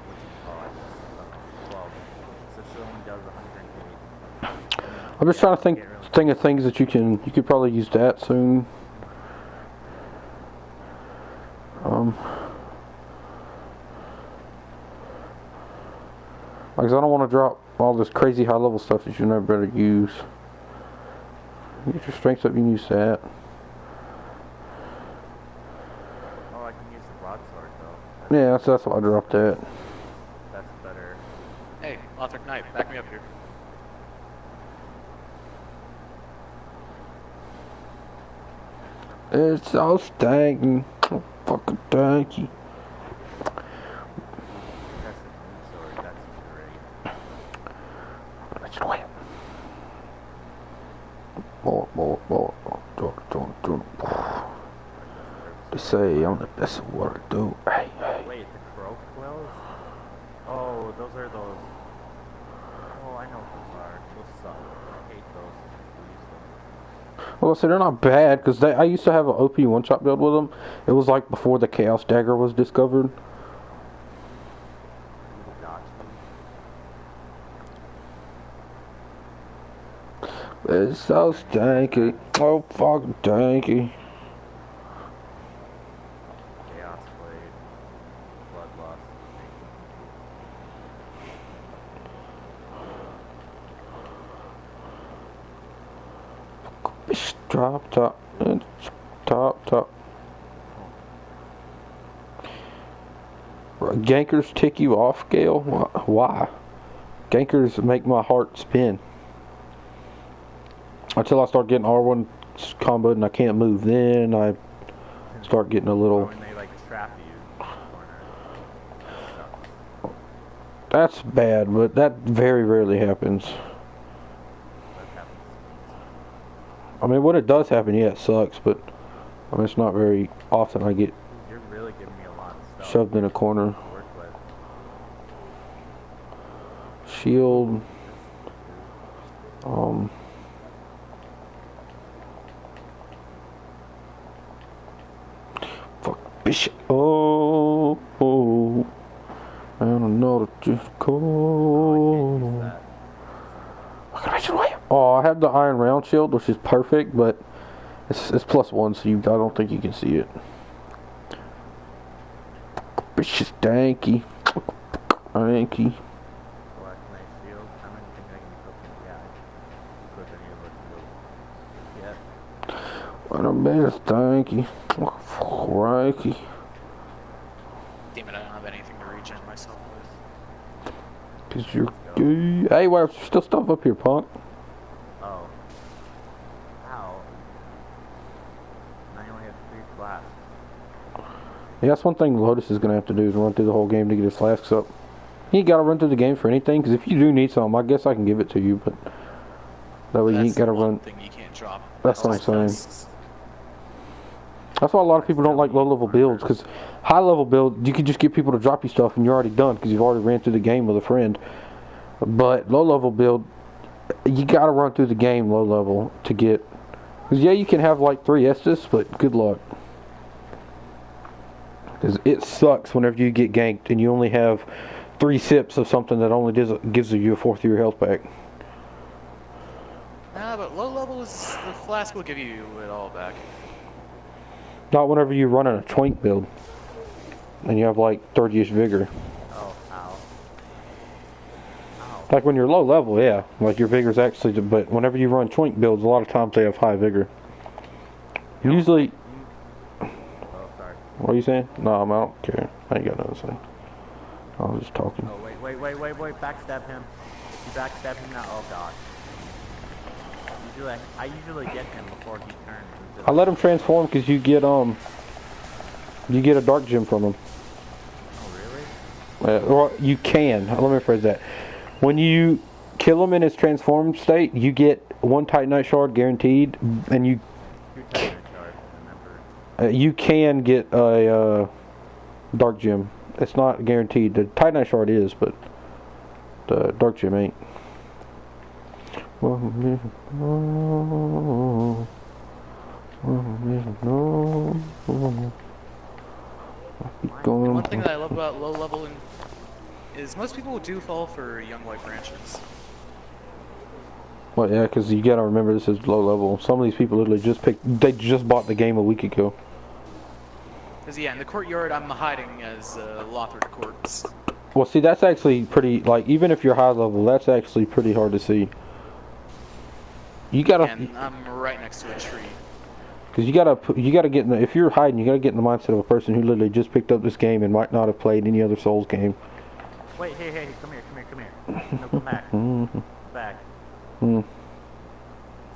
what do you call it? 12. So she only does 108. I'm just trying to think of things that you could probably use that soon. Because I don't want to drop all this crazy high level stuff that you never better use. Get your strength up, you can use that. Oh, I can use the broadsword though. Yeah, that's why I dropped that. That's better. Hey, Lothric Knight, back me up here. It's so stanky. So fucking stanky. That's the Noob sword. That's great. Let's do it. They say I'm the best at what I do. Hey, hey. Wait, the crow quills? Oh, those are those. Oh, I know what those are. Those suck. I hate those. Use them. Well, I say they're not bad because I used to have an OP one-shot build with them. It was like before the Chaos Dagger was discovered. It's so stanky. Oh, fucking stanky. Drop top. It's top top. Gankers tick you off, Gale? Why? Gankers make my heart spin. Until I start getting R1 comboed and I can't move, then I start getting a little... When they like trap you in the corner. That's bad, but that very rarely happens. That happens. I mean, when it does happen, yeah, it sucks, but I mean, it's not very often I get You're really giving me a lot of stuff. shoved in a corner. to work with. Shield. Fuck, bishop. Oh, I don't know that just cold. Oh, I have the iron round shield, which is perfect, but it's +1, so I don't think you can see it. Bishop stanky. Stanky. Black Knight shield. I don't think I can equip it. Yeah. Equip any of it. Yeah. What a bit stanky. Crikey. Damn it, I don't have anything to regen myself with. Cause you're gay. Hey, why there's still stuff up here, punk? Oh. Ow. Now you only have 3 flasks. Yeah, that's one thing Lotus is gonna have to do is run through the whole game to get his flasks up. You ain't gotta run through the game for anything, because if you do need something, I guess I can give it to you, but that way you ain't gotta run. Thing you can't drop. That's what I'm saying. That's why a lot of people don't like low-level builds, because high-level build, you can just get people to drop you stuff and you're already done, because you've already ran through the game with a friend. But low-level build, you gotta run through the game low-level to get... Because yeah, you can have like 3 Estus, but good luck. Because it sucks whenever you get ganked and you only have 3 sips of something that only gives you a 4th of your health back. Nah, but low level is... the flask will give you it all back. Not whenever you're running a twink build and you have like 30ish vigor. Oh, ow. Ow. Like when you're low level, yeah, like your vigor's actually, but whenever you run twink builds, a lot of times they have high vigor. Usually, Oh, sorry. what are you saying? No, I don't care. I ain't got nothing to say. I was just talking. Oh, wait. Backstab him. You backstab him now? Oh, God. I usually get him before he turns. I let him transform because you get a dark gem from him. Oh, really? Or you can. Let me rephrase that. When you kill him in his transformed state, you get 1 Titanite shard guaranteed, and you 2 Titanite shards, remember. you can get a dark gem. It's not guaranteed. The Titanite shard is, but the dark gem ain't. One thing that I love about low level is most people do fall for young white branches. Well, yeah, because you gotta remember this is low level. Some of these people literally they just bought the game a week ago. Because yeah, in the courtyard I'm hiding as Lothard corpse. Well, see, that's actually pretty, like, even if you're high level, that's actually pretty hard to see. You gotta... And I'm right next to a tree. Because you gotta get in the... If you're hiding, you gotta get in the mindset of a person who literally just picked up this game and might not have played any other Souls game. Wait, hey, come here. No, come back. Back. Is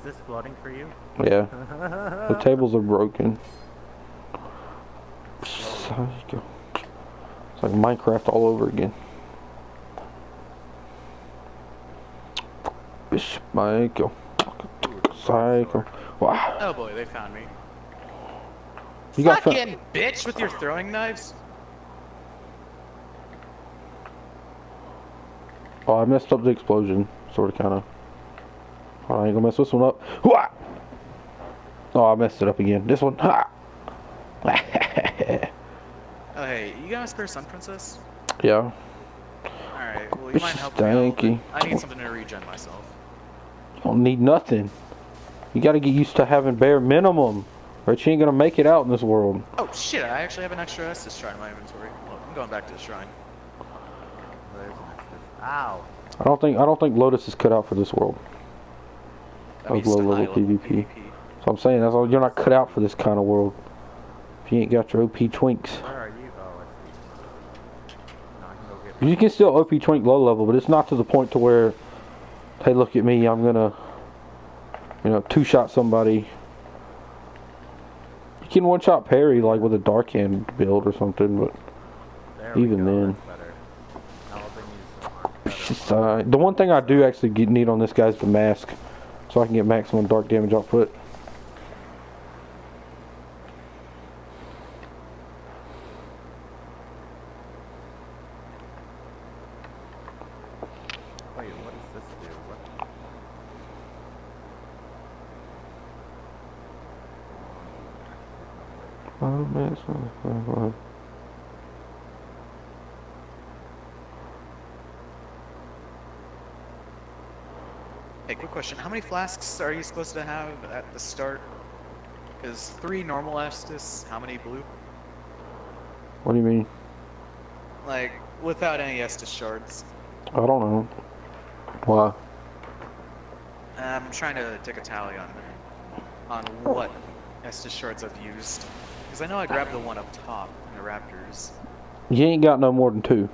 this flooding for you? Yeah. The tables are broken. Psycho. It's like Minecraft all over again. Psycho. Psycho. Wow. Oh boy, they found me. You got Fucking bitch with your throwing knives. Oh, I messed up the explosion. Sort of, kind of. Oh, I ain't gonna mess this one up. Hooah! Oh, I messed it up again. This one. Ha! Oh hey, you got a spare sun princess? Yeah. Alright, well you might help me out. I need something to regen myself. You don't need nothing. You gotta get used to having bare minimum, or you ain't gonna make it out in this world. Oh shit, I actually have an extra Estus shrine in my inventory. Well, I'm going back to the shrine. There's an Estus. Ow! I don't think Lotus is cut out for this world. I mean, Of low it's a level high-level PvP. So I'm saying, that's all, you're not cut out for this kind of world. If you ain't got your OP twinks. Where are you? Oh, I see. No, I can go get You can still OP twink low level, but it's not to the point to where, hey, look at me, I'm gonna, you know, two-shot somebody. You can one-shot parry, like, with a dark hand build or something, but There we even go, then. that's better. Now all they need is some It's just, better the one thing I do actually need on this guy is the mask, so I can get maximum dark damage output. Wait, what does this do? What? Hey, quick question. How many flasks are you supposed to have at the start? Because 3 normal Estus, how many blue? What do you mean? Like, without any Estus shards. I don't know. Why? I'm trying to take a tally on what Estus shards I've used. Because I know I grabbed the one up top in the Raptors. You ain't got no more than 2.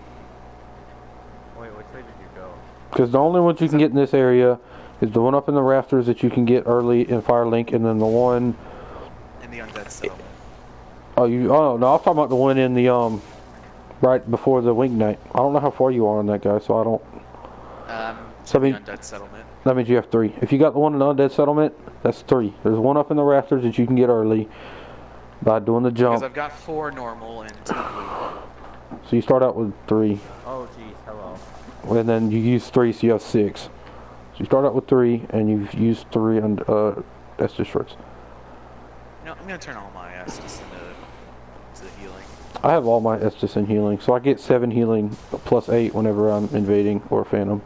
Wait, which way did you go? Because the only ones you can get in this area is the one up in the rafters that you can get early in Firelink, and then the one... In the Undead Settlement. Oh, no, I was talking about the one in the, right before the Wing Night. I don't know how far you are on that, guy, so I don't... So the Undead Settlement. That means you have 3. If you got the one in the Undead Settlement, that's 3. There's one up in the rafters that you can get early by doing the jump. Because I've got 4 normal and 2 blue. So you start out with 3, Oh, geez, hello. and then you use 3, so you have 6. So you start out with 3, and you've used 3 on Estus shorts. No, I'm gonna turn all my Estus into healing. I have all my Estus in healing, so I get 7 healing plus 8 whenever I'm invading or Phantom.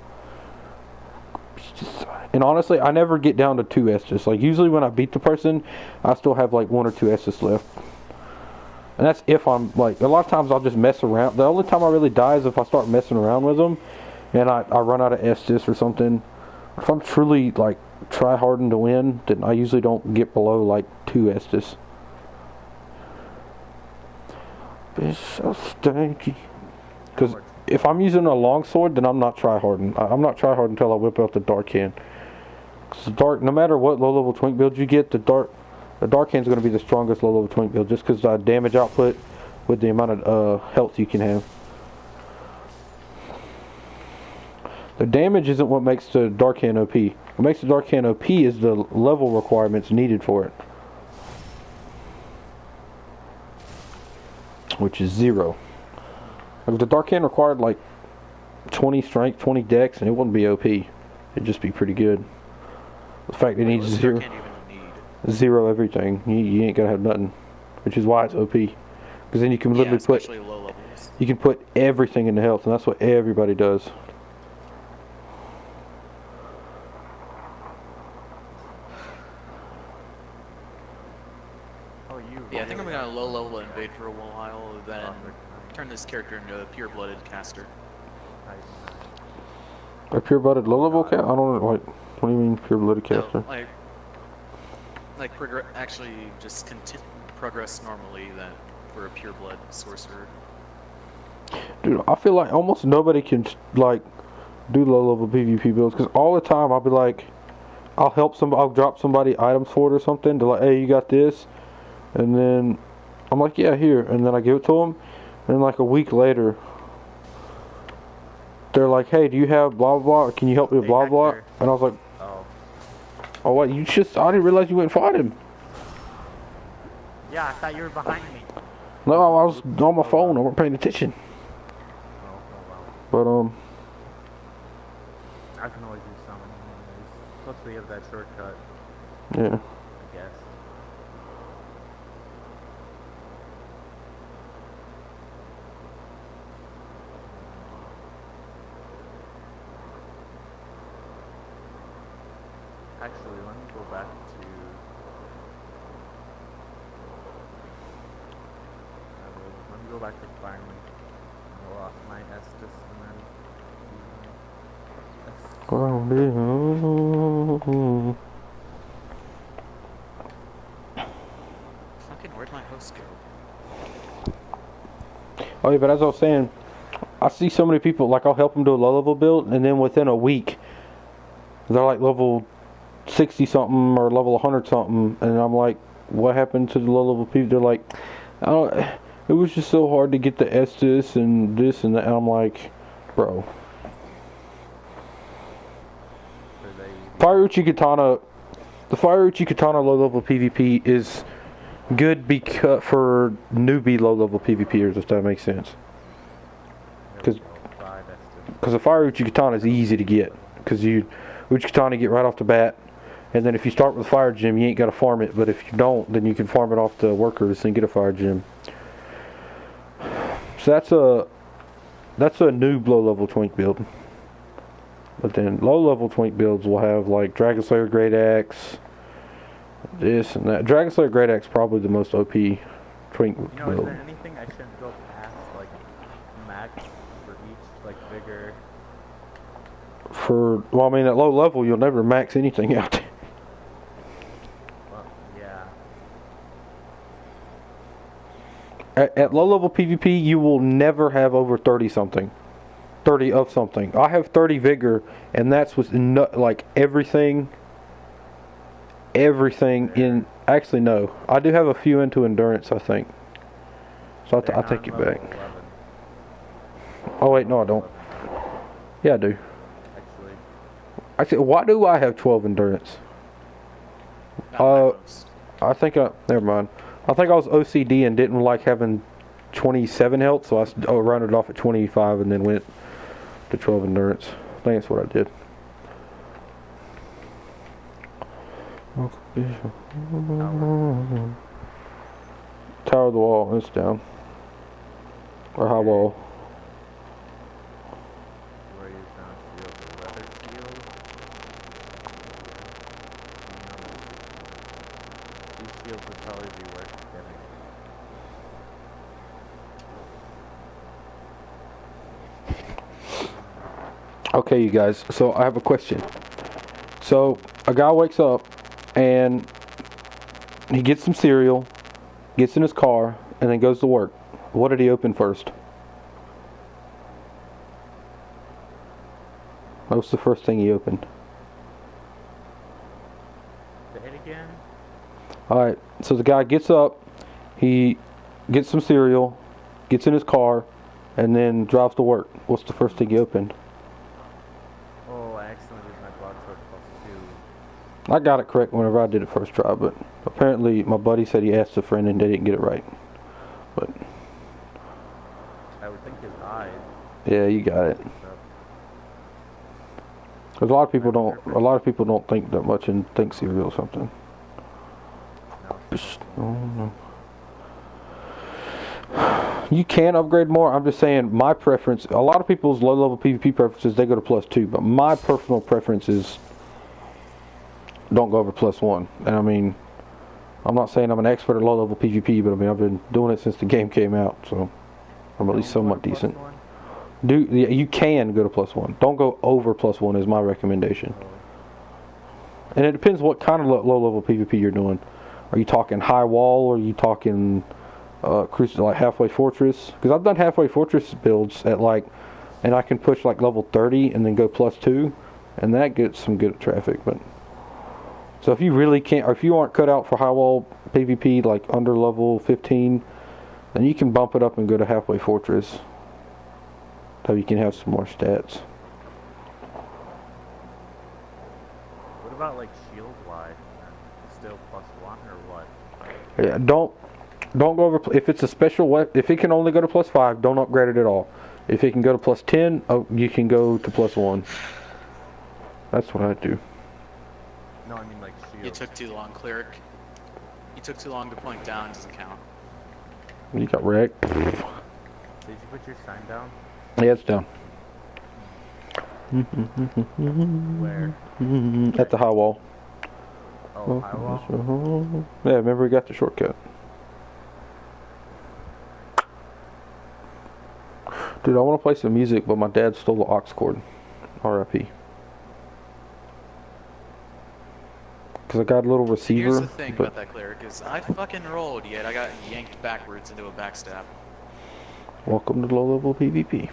And honestly, I never get down to 2 Estus. Like, usually when I beat the person, I still have like 1 or 2 Estus left. And that's if I'm, like, a lot of times I'll just mess around. The only time I really die is if I start messing around with them, and I run out of Estus or something. If I'm truly, like, try harding to win, then I usually don't get below, like, 2 Estus. It's so stanky. Because if I'm using a longsword, then I'm not tryharding. I'm not tryharding until I whip out the dark hand. Because the dark, no matter what low level twink build you get, the dark hand's going to be the strongest low level twink build, just because the damage output with the amount of health you can have. The damage isn't what makes the dark hand OP. What makes the dark hand OP is the level requirements needed for it, which is 0. If the dark hand required like 20 strength, 20 dex, and it wouldn't be OP. It'd just be pretty good. The fact it needs 0 everything, you ain't gonna have nothing, which is why it's OP. Because then you can literally put, low levels. you can put everything into health, and that's what everybody does. Oh, you. Yeah, I think I'm gonna low level invade for a while, then turn this character into a pure blooded caster. A pure-blooded low-level cat? I don't know, like, what do you mean pure-blooded caster? No, like actually just progress normally that for a pure blood sorcerer. Dude, I feel like almost nobody can, like, do low-level PvP builds, because all the time I'll be like, I'll help somebody, I'll drop somebody items for it or something, to like, hey, you got this, and then I'm like, yeah, here, and then I give it to them, and then like a week later, they're like, hey, do you have blah blah, or can you help me with blah blah? And I was like, oh what, I didn't realize you went and fought him. Yeah, I thought you were behind me. No, I was on my phone, I wasn't paying attention. Oh, But, I can always do something. Plus we have that shortcut, yeah. I guess. Actually, let me go back to... let me go back to farming. Go off my Estus and then... Oh yeah, but as I was saying, I see so many people, like I'll help them do a low level build, and then within a week, they're like level 60 something or level 100 something, and I'm like, what happened to the low level people? They're like, I don't, it was just so hard to get the Estus and this and that, and I'm like, bro. Fire Katana, the Fire Katana low level PvP is good because for newbie low level PvPers, if that makes sense. Because the Fire Katana is easy to get, because you Katana get right off the bat, and then if you start with Fire Gem, you ain't got to farm it. But if you don't, then you can farm it off the workers and get a Fire Gem. So that's a noob low level twink build. But then low level twink builds will have like Dragon Slayer Great Axe, this and that. Dragon Slayer Great Axe probably the most OP twink build. Is there anything I shouldn't go past, like max for each, like bigger? Well, I mean, at low level you'll never max anything out. Well, yeah. At low level PvP, you will never have over 30 something. 30 of something. I have 30 vigor, and that's with like everything in. Actually, no. I do have a few into endurance, I think. So I take it back. 11. Oh wait, no, I don't. Yeah, I do. Actually, Why do I have 12 endurance? I think never mind. I think I was OCD and didn't like having 27 health, so I rounded off at 25 and then went to 12 endurance. I think that's what I did. Tower of the wall, it's down. Or high wall. where you found shield, the leather shield. These shields would probably be worth getting. Okay, you guys, so I have a question. So, a guy wakes up and he gets some cereal, gets in his car, and then goes to work. What did he open first? What was the first thing he opened? Say it again? Alright, so the guy gets up, he gets some cereal, gets in his car, and then drives to work. What's the first thing he opened? Oh, I accidentally used my broadsword +2. I got it correct whenever I did it first try, but apparently my buddy said he asked a friend and they didn't get it right. But I would think his eyes. yeah, you got it. Because a lot of people don't think that much and think cereal or something. No. You can upgrade more. I'm just saying my preference. A lot of people's low level PvP preferences, they go to +2, but my personal preference is don't go over +1. And I mean, I'm not saying I'm an expert at low level PvP, but I mean I've been doing it since the game came out, so I'm at least somewhat decent. Yeah, you can go to +1. Don't go over +1 is my recommendation. And it depends what kind of low level PvP you're doing. Are you talking high wall, or are you talking like halfway fortress? Because I've done halfway fortress builds at like, and I can push like level 30 and then go +2, and that gets some good traffic. But so if you really can't, or if you aren't cut out for high wall PvP like under level 15, then you can bump it up and go to halfway fortress, so you can have some more stats. What about like shield wise? Still +1 or what? Yeah, don't go over. If it's a special weapon, if it can only go to +5, don't upgrade it at all. If it can go to +10, you can go to +1. That's what I do. No, I mean like shield. You took too long, cleric. You took too long to point down, doesn't count. You got wrecked. Did you put your sign down? Yeah, it's down. Where? At the high wall. Oh, high wall? Yeah, remember we got the shortcut. Dude, I want to play some music, but my dad stole the aux cord. R.I.P. Because I got a little receiver. Here's the thing about that cleric is I fucking rolled, yet I got yanked backwards into a backstab. Welcome to low level PvP.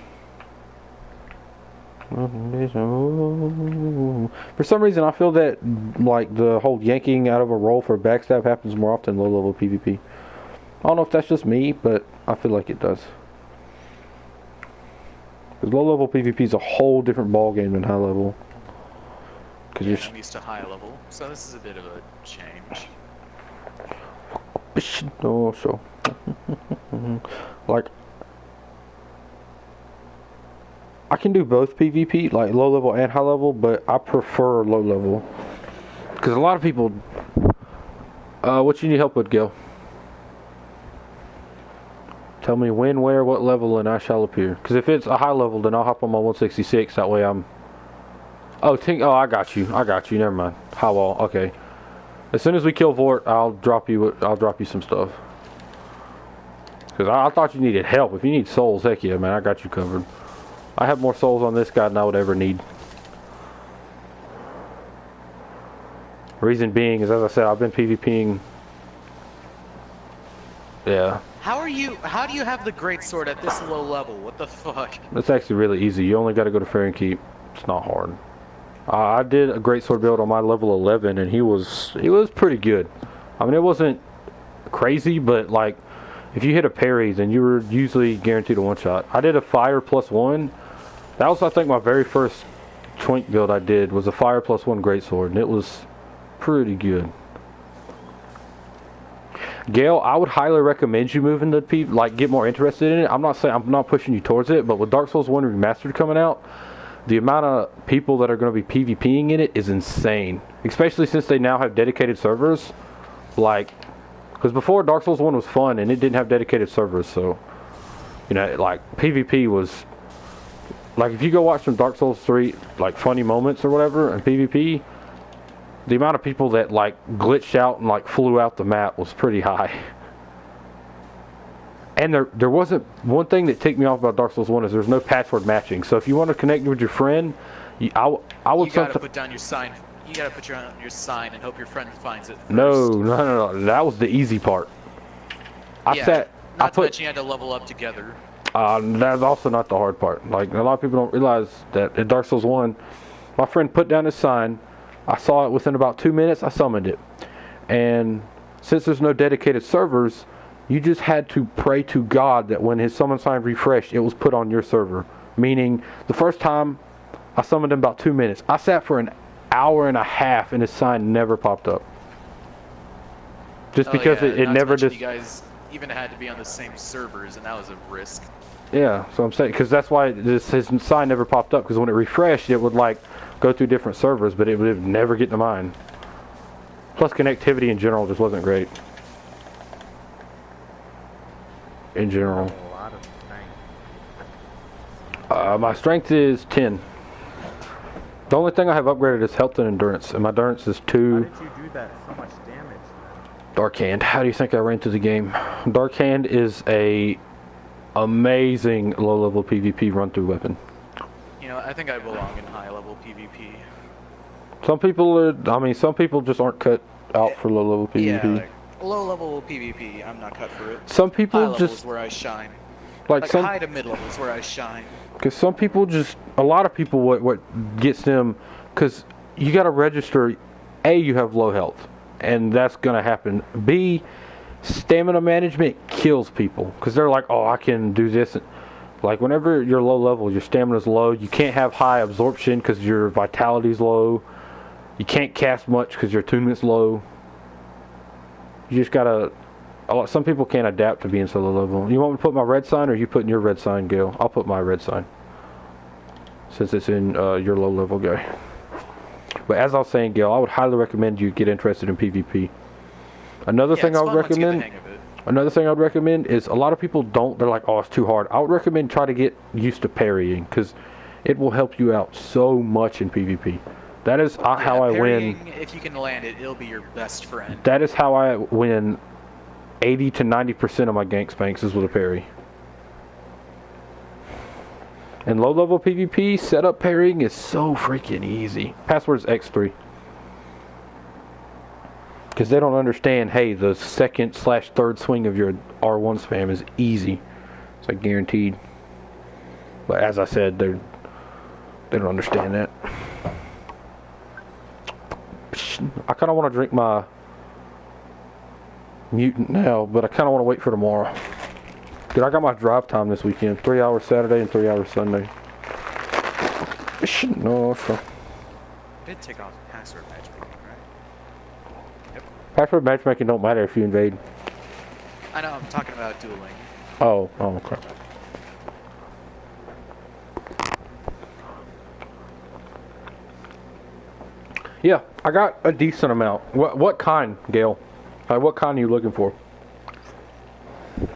For some reason, I feel that like the whole yanking out of a roll for a backstab happens more often in low level PvP. I don't know if that's just me, but I feel like it does. Because low level PvP is a whole different ball game than high level. Because Yeah, I'm used to high level, so this is a bit of a change. No, so like I can do both PvP, like low level and high level, but I prefer low level because a lot of people. What you need help with, Gil? Tell me when, where, what level, and I shall appear. Because if it's a high level, then I'll hop on my 166. That way I'm. Oh, I got you. Never mind. High wall. Okay. As soon as we kill Vort, I'll drop you some stuff. Because I thought you needed help. If you need souls, heck yeah, man, I got you covered. I have more souls on this guy than I would ever need. Reason being is, as I said, I've been PvPing. Yeah. How do you have the greatsword at this low level? What the fuck? It's actually really easy. You only got to go to Fair and Keep. It's not hard. I did a greatsword build on my level 11, and he was pretty good. I mean, it wasn't crazy, but like, if you hit a parry, then you were usually guaranteed a one-shot. I did a fire +1. That was, I think, my very first twink build I did was a fire +1 greatsword, and it was pretty good. Gail, I would highly recommend you moving to get more interested in it. I'm not pushing you towards it, but with Dark Souls 1 Remastered coming out, the amount of people that are going to be PvPing in it is insane. Especially since they now have dedicated servers. Like, because before Dark Souls 1 was fun and it didn't have dedicated servers, so, you know, like, PvP was, like, if you go watch some Dark Souls 3, like, funny moments or whatever, in PvP, the amount of people that, like, glitched out and, like, flew out the map was pretty high. And there wasn't, one thing that ticked me off about Dark Souls 1 is there's no password matching. So if you want to connect with your friend, I would. You gotta put down your sign. You gotta put your sign and hope your friend finds it first. No. That was the easy part. Not to mention you had to level up together. That's also not the hard part. Like, a lot of people don't realize that in Dark Souls 1, my friend put down his sign. I saw it within about 2 minutes. I summoned it. And since there's no dedicated servers, you just had to pray to God that when his summon sign refreshed, it was put on your server. Meaning, the first time I summoned him about 2 minutes. I sat for an hour and a half and his sign never popped up. Just because it never just. You guys even had to be on the same servers, and that was a risk. Yeah, so I'm saying, because that's why his sign never popped up. Because when it refreshed, it would like go through different servers, but it would never get to mine. Plus, connectivity in general just wasn't great. In general. A lot of strength. My strength is 10. The only thing I have upgraded is health and endurance, and my endurance is 2. How did you do that so much damage? Dark Hand. How do you think I ran through the game? Dark Hand is a amazing low-level PvP run-through weapon. You know, I think I belong in high-level PvP. Some people just aren't cut out for low-level PvP. Yeah, like, low-level PvP, I'm not cut for it. Some people high level just is where I shine. like some high to mid-level is where I shine. Because some people a lot of people, what gets them, because you got to register, A, you have low health, and that's going to happen. B, stamina management kills people, because they're like, oh, I can do this. Like, whenever you're low level, your stamina's low, you can't have high absorption because your vitality's low. You can't cast much because your attunement's low. You just got to. Some people can't adapt to being so low level. You want me to put my red sign, or you putting your red sign, Gil? I'll put my red sign, since it's in your low level guy. But as I was saying, Gil, I would highly recommend you get interested in PvP. Another thing I would recommend. Another thing I'd recommend is a lot of people don't. They're like, oh, it's too hard. I would recommend try to get used to parrying, because it will help you out so much in PvP. That is how I win. If you can land it, it'll be your best friend. That is how I win 80 to 90% of my gank spanks is with a parry. And low level PvP, setup parrying is so freaking easy. Password's X3. Because they don't understand, hey, the second/third swing of your R1 spam is easy. It's like guaranteed. But as I said, they don't understand that. I kind of want to drink my mutant now, but I kind of want to wait for tomorrow. Dude, I got my drive time this weekend. 3 hours Saturday and 3 hours Sunday. No, so. I did take off password matchmaking, right? Yep. Password matchmaking don't matter if you invade. I know, I'm talking about dueling. Oh, okay. Yeah, I got a decent amount. What kind, Gail? What kind are you looking for? Ooh,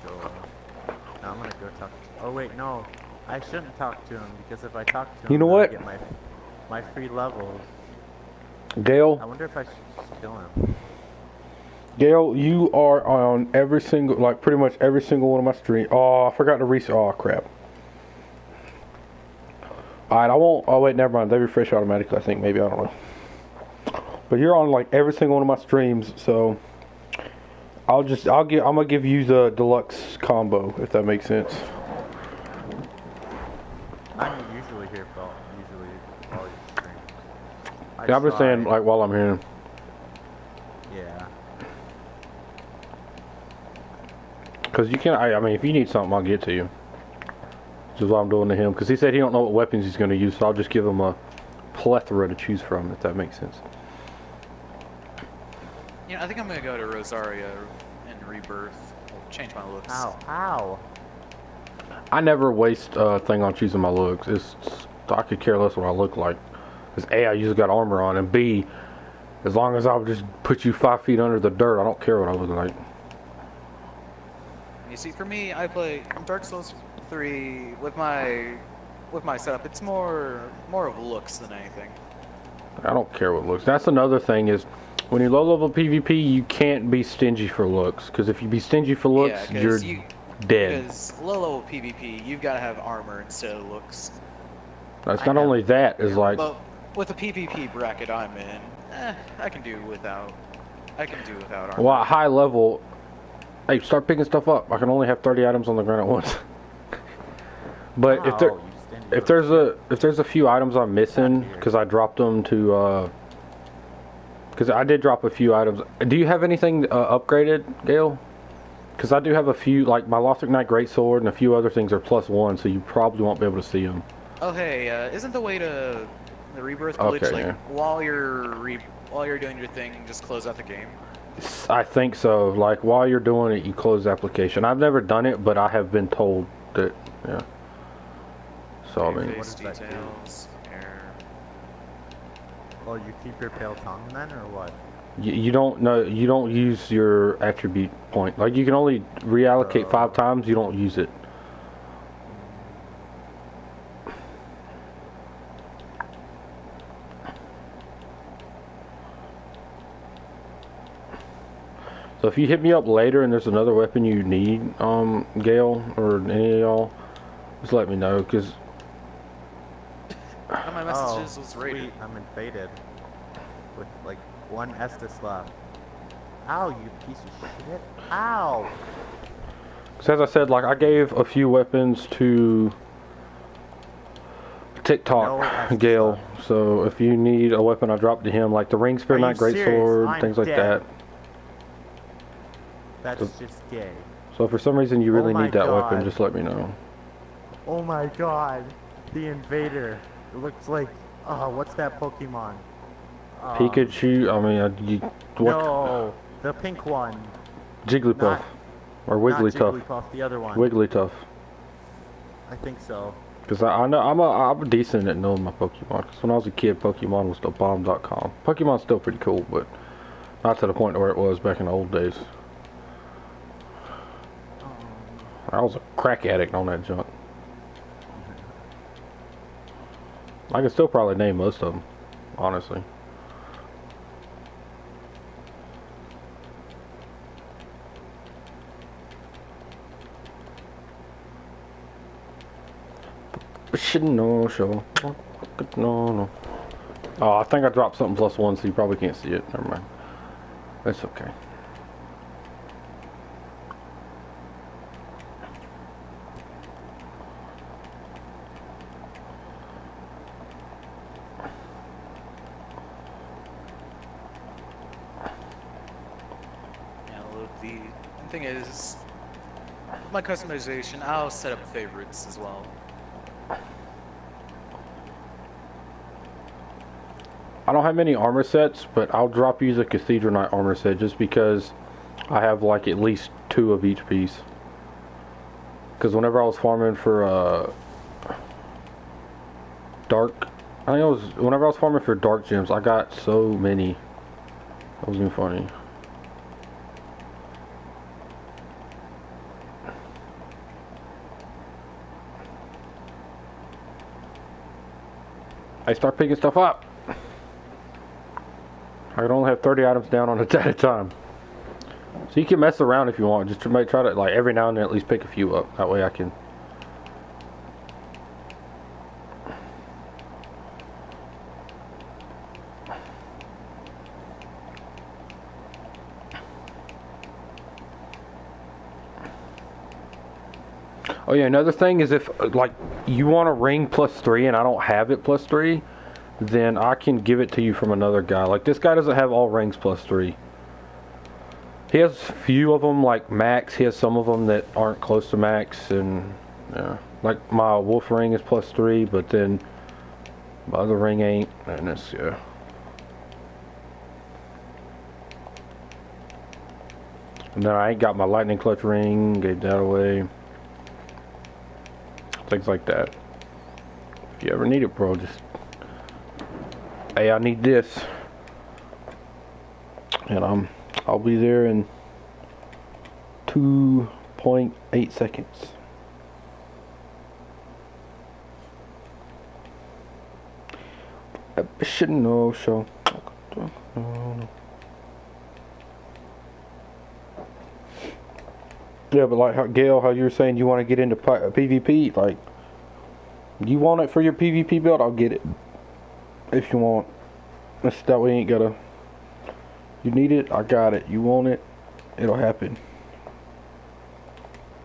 so now I'm gonna go talk. Oh wait, no, I shouldn't talk to him because if I talk to him, you know then what? I get my free levels. Gail. I wonder if I should just kill him. Gail, you are on every single, like pretty much every single one of my streams. Oh, I forgot to reset. Oh crap. Alright, I won't. Oh wait, never mind. They refresh automatically. I think maybe, I don't know. But you're on like every single one of my streams, so I'm gonna give you the deluxe combo if that makes sense. I'm usually here for all your streams. Yeah, I'm just saying like while I'm here. Yeah. Cause you can. I mean, if you need something, I'll get to you. Which is what I'm doing to him. Cause he said he don't know what weapons he's gonna use, so I'll just give him a plethora to choose from, if that makes sense. You know, I think I'm gonna go to Rosaria and Rebirth. I'll change my looks. Ow. I never waste a thing on choosing my looks. I could care less what I look like. Cause A, I usually got armor on, and B, as long as I'll just put you 5 feet under the dirt, I don't care what I look like. You see, for me, I play Dark Souls 3 with my setup. It's more of looks than anything. I don't care what looks. That's another thing is, when you low level PvP, you can't be stingy for looks. Because if you be stingy for looks, you're dead. Because low level PvP, you've got to have armor instead of looks. It's not only that, is like. But with the PvP bracket I'm in, I can do without armor. Well, at high level, hey, start picking stuff up. I can only have 30 items on the ground at once. But if there's a few items I'm missing, because I dropped them to. Because I did drop a few items. Do you have anything upgraded, Gail? Because I do have a few, like my Lothric Knight Greatsword and a few other things are +1, so you probably won't be able to see them. Oh hey, isn't the way to the Rebirth glitch while you're doing your thing, just close out the game? I think so. Like while you're doing it, you close the application. I've never done it, but I have been told that. Yeah. So I mean. Face details. Oh, you keep your pale tongue then, or what? You don't know. You don't use your attribute point. Like you can only reallocate 5 times. You don't use it. So if you hit me up later and there's another weapon you need, Gail or any of y'all, just let me know, cause. One of my messages was rated. Sweet, I'm invaded with like 1 Estus left. Ow, you piece of shit! Ow! So as I said, like I gave a few weapons to TikTok, Gail. So if you need a weapon, I dropped to him, like the Ring Spear Knight Greatsword, things like that. That's just gay. So if for some reason you really need that weapon, just let me know. Oh my god, the invader. It looks like, what's that Pokemon? Pikachu, I mean, what? No, the pink one. Jigglypuff. Or Wigglytuff. Not Jigglypuff, the other one. Wigglytuff. I think so. Because I know, I'm decent at knowing my Pokemon. Because when I was a kid, Pokemon was the bomb.com. Pokemon's still pretty cool, but not to the point where it was back in the old days. I was a crack addict on that junk. I can still probably name most of them, honestly. No, sure. No. Oh, I think I dropped something +1, so you probably can't see it. Never mind. That's okay. thing is, my customization, I'll set up favorites as well. I don't have many armor sets, but I'll drop you the Cathedral Knight armor set just because I have like at least 2 of each piece. Because whenever I was farming for dark, I think it was whenever I was farming for dark gems, I got so many. That wasn't even funny. I start picking stuff up. I can only have 30 items down on it at a time. So you can mess around if you want. Just try to, like, every now and then at least pick a few up. That way I can... Oh yeah, another thing is if, like, you want a ring +3 and I don't have it +3, then I can give it to you from another guy. Like, this guy doesn't have all rings +3. He has a few of them, like max. He has some of them that aren't close to max, and yeah, like my wolf ring is +3, but then my other ring ain't, and it's, yeah. And then I ain't got my lightning clutch ring, gave that away. Things like that. If you ever need it, bro, just, hey, I need this, and I'll be there in 2.8 seconds. I should know, so. Yeah, but like how, Gail, how you were saying you want to get into PvP, like, you want it for your PvP build, I'll get it. If you want. That way you ain't gotta. You need it, I got it. You want it, it'll happen.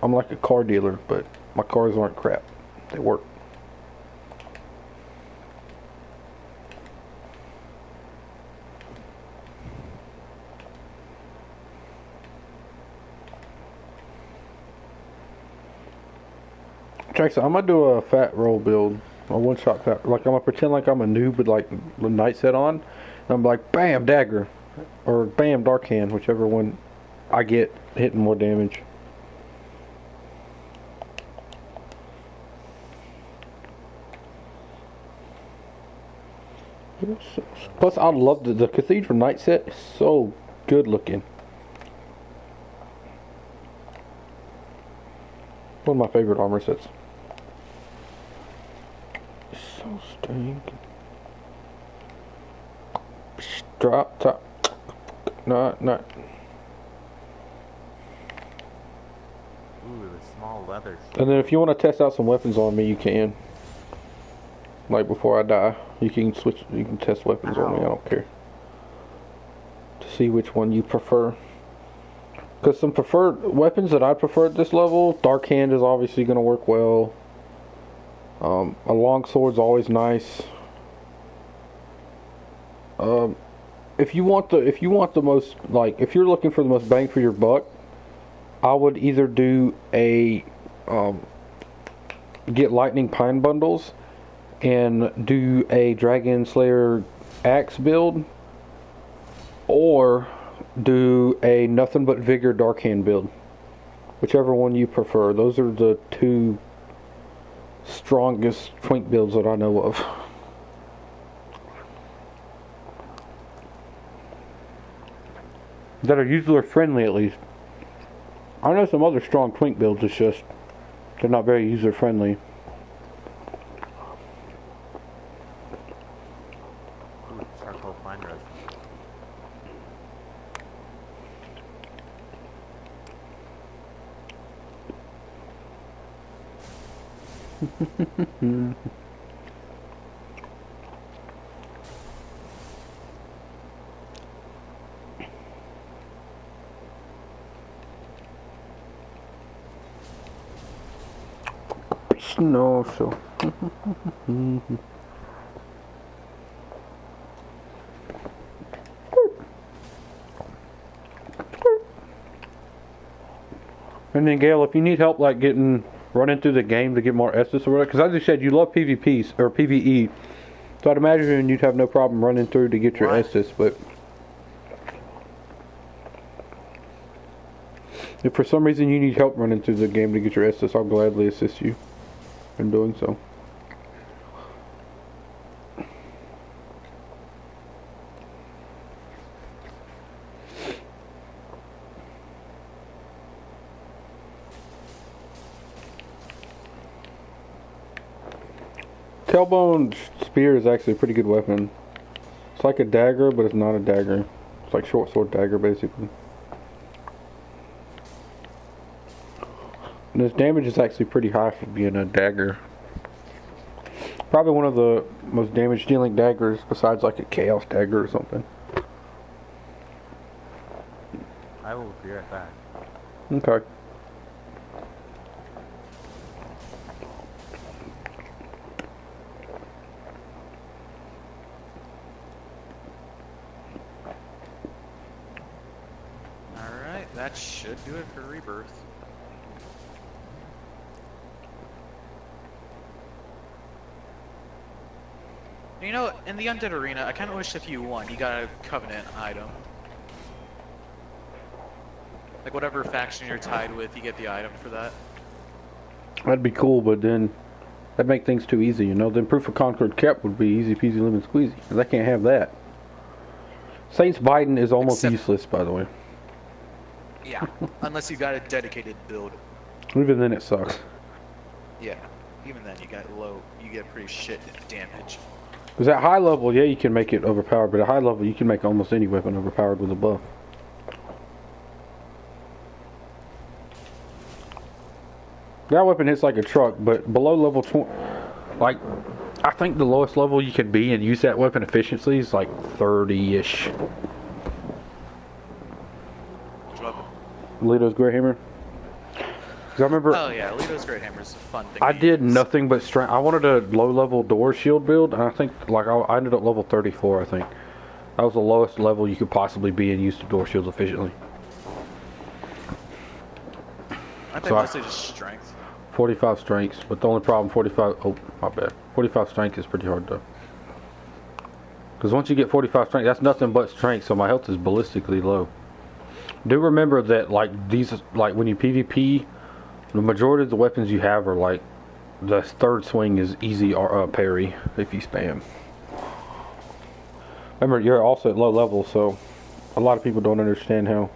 I'm like a car dealer, but my cars aren't crap. They work. Check this out. I'm gonna do a fat roll build. A one-shot fat. Like, I'm gonna pretend like I'm a noob with like the night set on. And I'm like, bam, dagger. Or bam, dark hand, whichever one I get hitting more damage. Plus, I love the Cathedral Knight set. Is so good looking. One of my favorite armor sets. So stinking. Drop top. No. Ooh, the small leather. And then if you want to test out some weapons on me, you can. Like before I die, you can switch. You can test weapons on me. I don't care. To see which one you prefer. Because some preferred weapons that I prefer at this level, Dark Hand is obviously going to work well. A long sword's always nice. If you want the most, like, if you're looking for the most bang for your buck, I would either do a get lightning pine bundles and do a dragon slayer axe build, or do a nothing but vigor dark hand build, whichever one you prefer. Those are the two strongest twink builds that I know of. That are user friendly, at least. I know some other strong twink builds, it's just they're not very user friendly. Ooh, charcoal pine resin. No, so. And then Gail, if you need help like running through the game to get more Estus or whatever, because as you said, you love PvPs or PvE, so I'd imagine you'd have no problem running through to get your Estus. But if for some reason you need help running through the game to get your Estus, I'll gladly assist you in doing so. Tailbone spear is actually a pretty good weapon. It's like a dagger, but it's not a dagger. It's like short sword dagger, basically. And its damage is actually pretty high for being a dagger. Probably one of the most damage dealing daggers besides like a chaos dagger or something. I will be right back. Okay. Alright, that should do it for Rebirth. You know, in the Undead Arena, I kind of wish if you won, you got a Covenant item. Like whatever faction you're tied with, you get the item for that. That'd be cool, but then that'd make things too easy, you know? Then Proof of Concord Cap would be easy peasy lemon squeezy, because I can't have that. Saints Biden is almost useless, by the way. Yeah, unless you got a dedicated build. Even then it sucks. Yeah, even then you get pretty shit damage. Because at high level, yeah, you can make it overpowered, but at high level, you can make almost any weapon overpowered with a buff. That weapon hits like a truck, but below level 20, like, I think the lowest level you could be and use that weapon efficiently is like 30-ish. Which weapon? Lito's Great Hammer. Because I remember... Oh yeah, Lito's Great Hammer is a fun thing I to did use. nothing but strength. I wanted a low-level door shield build, and I think, like, I ended up level 34, I think. That was the lowest level you could possibly be and use the door shields efficiently. I think mostly just strength. 45 strengths, but the only problem, 45... Oh, my bad. 45 strength is pretty hard, though. Because once you get 45 strength, that's nothing but strength, so my health is ballistically low. Do remember that, like, these... Like, when you PvP... The majority of the weapons you have are like, the third swing is easy or parry if you spam. Remember, you're also at low level, so a lot of people don't understand how.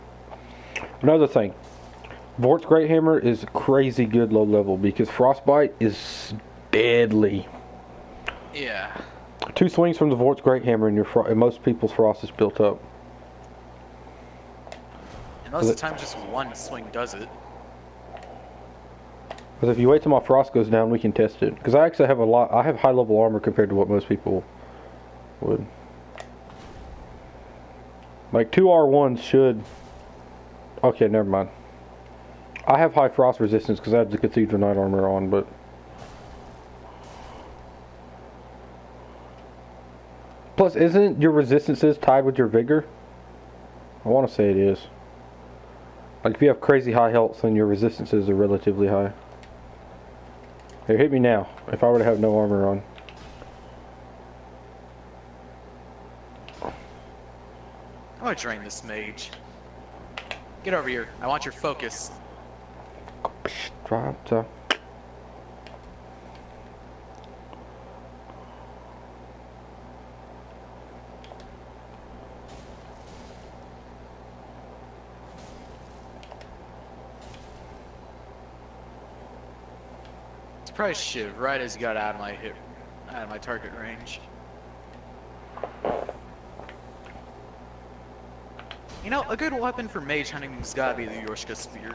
Another thing, Vort's Great Hammer is crazy good low level because Frostbite is deadly. Yeah. 2 swings from the Vort's Great Hammer and most people's frost is built up. And most of the time, just one swing does it. Because if you wait till my frost goes down, we can test it. Because I actually have I have high level armor compared to what most people would. Like 2 R1s should... Okay, never mind. I have high frost resistance because I have the Cathedral Knight armor on, but... Plus, isn't your resistances tied with your vigor? I want to say it is. Like if you have crazy high health, then your resistances are relatively high. Here, hit me now, if I were to have no armor on. I'm gonna drain this mage. Get over here. I want your focus. Drop to... Probably shiv right as you got out of my target range. You know, a good weapon for mage hunting's gotta be the Yorshka spear.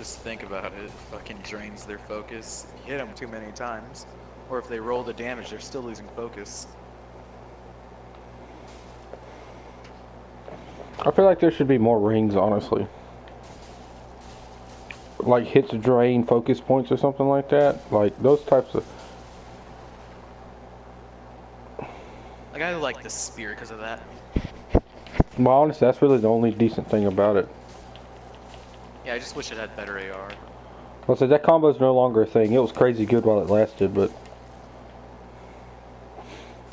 Just think about it. It fucking drains their focus. You hit them too many times, or if they roll the damage, they're still losing focus. I feel like there should be more rings, honestly. Like hits drain focus points or something like that. Like those types of... Like I like the spear because of that. Well, honestly, that's really the only decent thing about it. Yeah, I just wish it had better AR. I'll say that combo's no longer a thing. It was crazy good while it lasted, but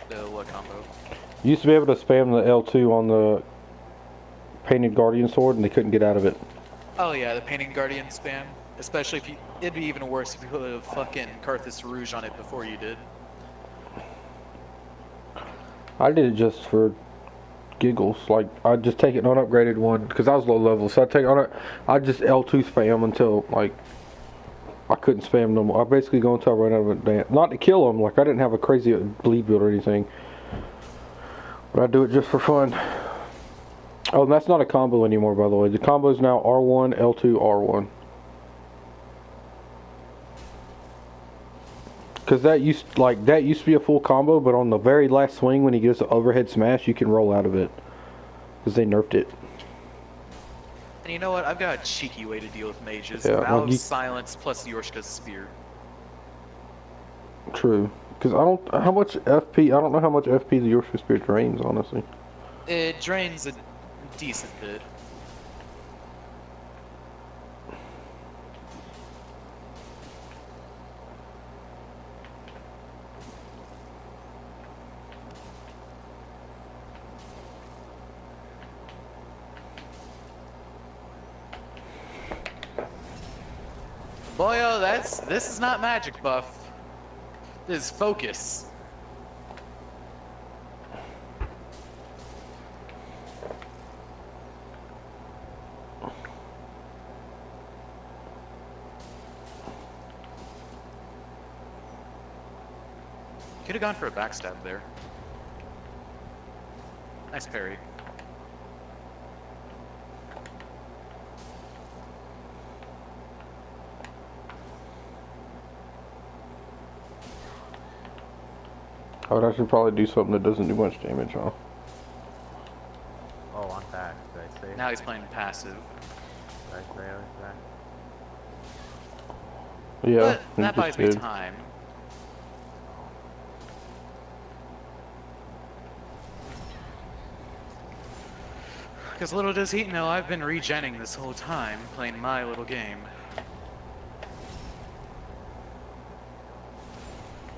The what combo? you used to be able to spam the L2 on the painted guardian sword, and they couldn't get out of it. Oh yeah, the painting guardian spam. Especially if you, it'd be even worse if you put a fucking Carthus Rouge on it before you did. I did it just for giggles. Like, I'd just take it on upgraded one, because I was low level, so I'd take it on it. I'd just L2 spam until, like, I couldn't spam no more. I basically go until I run out of it. Not to kill them, like, I didn't have a crazy bleed build or anything. But I do it just for fun. Oh, and that's not a combo anymore, by the way. The combo is now R1, L2, R1. Because that used to be a full combo, but on the very last swing when he gets the overhead smash, you can roll out of it. Because they nerfed it. And you know what? I've got a cheeky way to deal with mages. Yeah, Vow well, of Silence plus Yorshka's Spear. True. Because I don't know how much FP the Yorkshire Spear drains, honestly. It drains a decent bit. Boyo, this is not magic buff. This is focus. Could have gone for a backstab there. Nice parry. I would actually probably do something that doesn't do much damage, huh? Oh, on that, did I say? Now he's playing passive. Did I say I was that? Yeah, But that buys me time. Because little does he know, I've been regenning this whole time, playing my little game.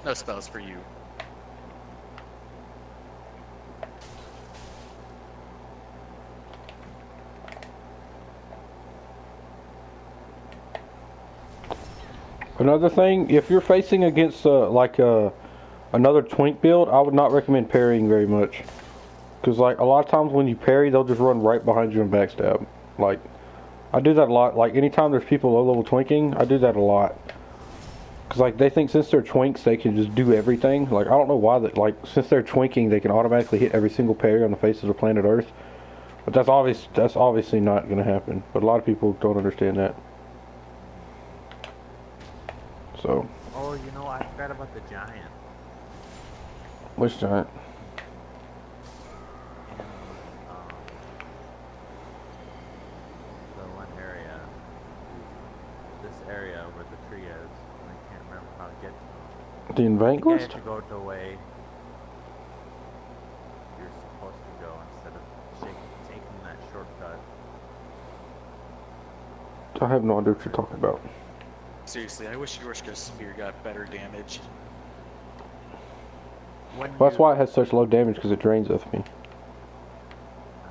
No spells for you. Another thing, if you're facing against another twink build, I would not recommend parrying very much. Because like a lot of times when you parry, they'll just run right behind you and backstab. Like, I do that a lot. Like anytime there's people low level twinking, I do that a lot. Because like they think since they're twinks, they can just do everything. Like I don't know why that. Like since they're twinking, they can automatically hit every single parry on the face of the planet Earth. But that's obviously not going to happen. But a lot of people don't understand that. So. Oh, you know, I forgot about the giant. Which giant? The one area. This area where the tree is. I can't remember how to get to it. The I think I Evangelist? have to go the way you're supposed to go instead of taking that shortcut. I have no idea what you're talking about. Seriously, I wish Yorshka's Spear got better damage. Well, that's why it has such low damage, because it drains FP.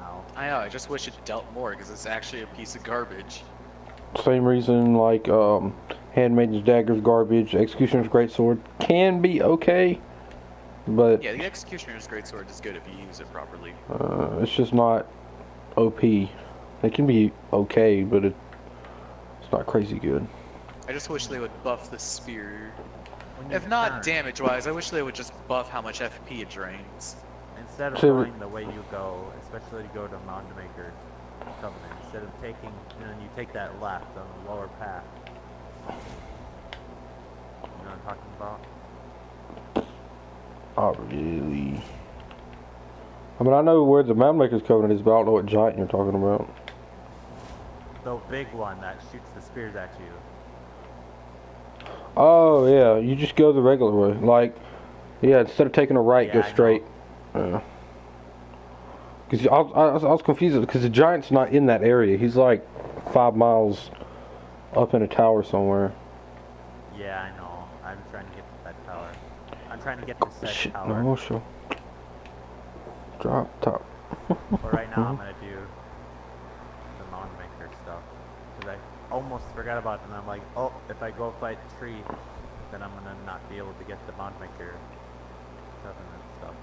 Ow. I know, I just wish it dealt more, because it's actually a piece of garbage. Same reason, like, Handmaiden's Dagger's garbage, Executioner's Greatsword can be okay, but Yeah, the Executioner's Greatsword is good if you use it properly. it's just not OP. It can be okay, but it's not crazy good. I just wish they would buff the spear. When you If not turn, damage-wise, I wish they would just buff how much FP it drains. instead of So- going the way you go, especially to go to Moundmaker Covenant, instead of taking, you take that left on the lower path. You know what I'm talking about? Not really. I mean, I know where the Moundmaker's Covenant is, but I don't know what giant you're talking about. The big one that shoots the spears at you. Oh, yeah, you just go the regular way. Like, yeah, instead of taking a right, Yeah, go I know. straight. Yeah. Because I was confused because the giant's not in that area. He's like 5 miles up in a tower somewhere. Yeah, I know. I'm trying to get to that tower. I'm trying to get to said Shit, tower. no, sure. Drop top. But right now I'm gonna do the mound maker stuff. Because I almost forgot about it, and I'm like, oh, if I go fight the tree, then I'm gonna not be able to get the mound maker stuff and stuff.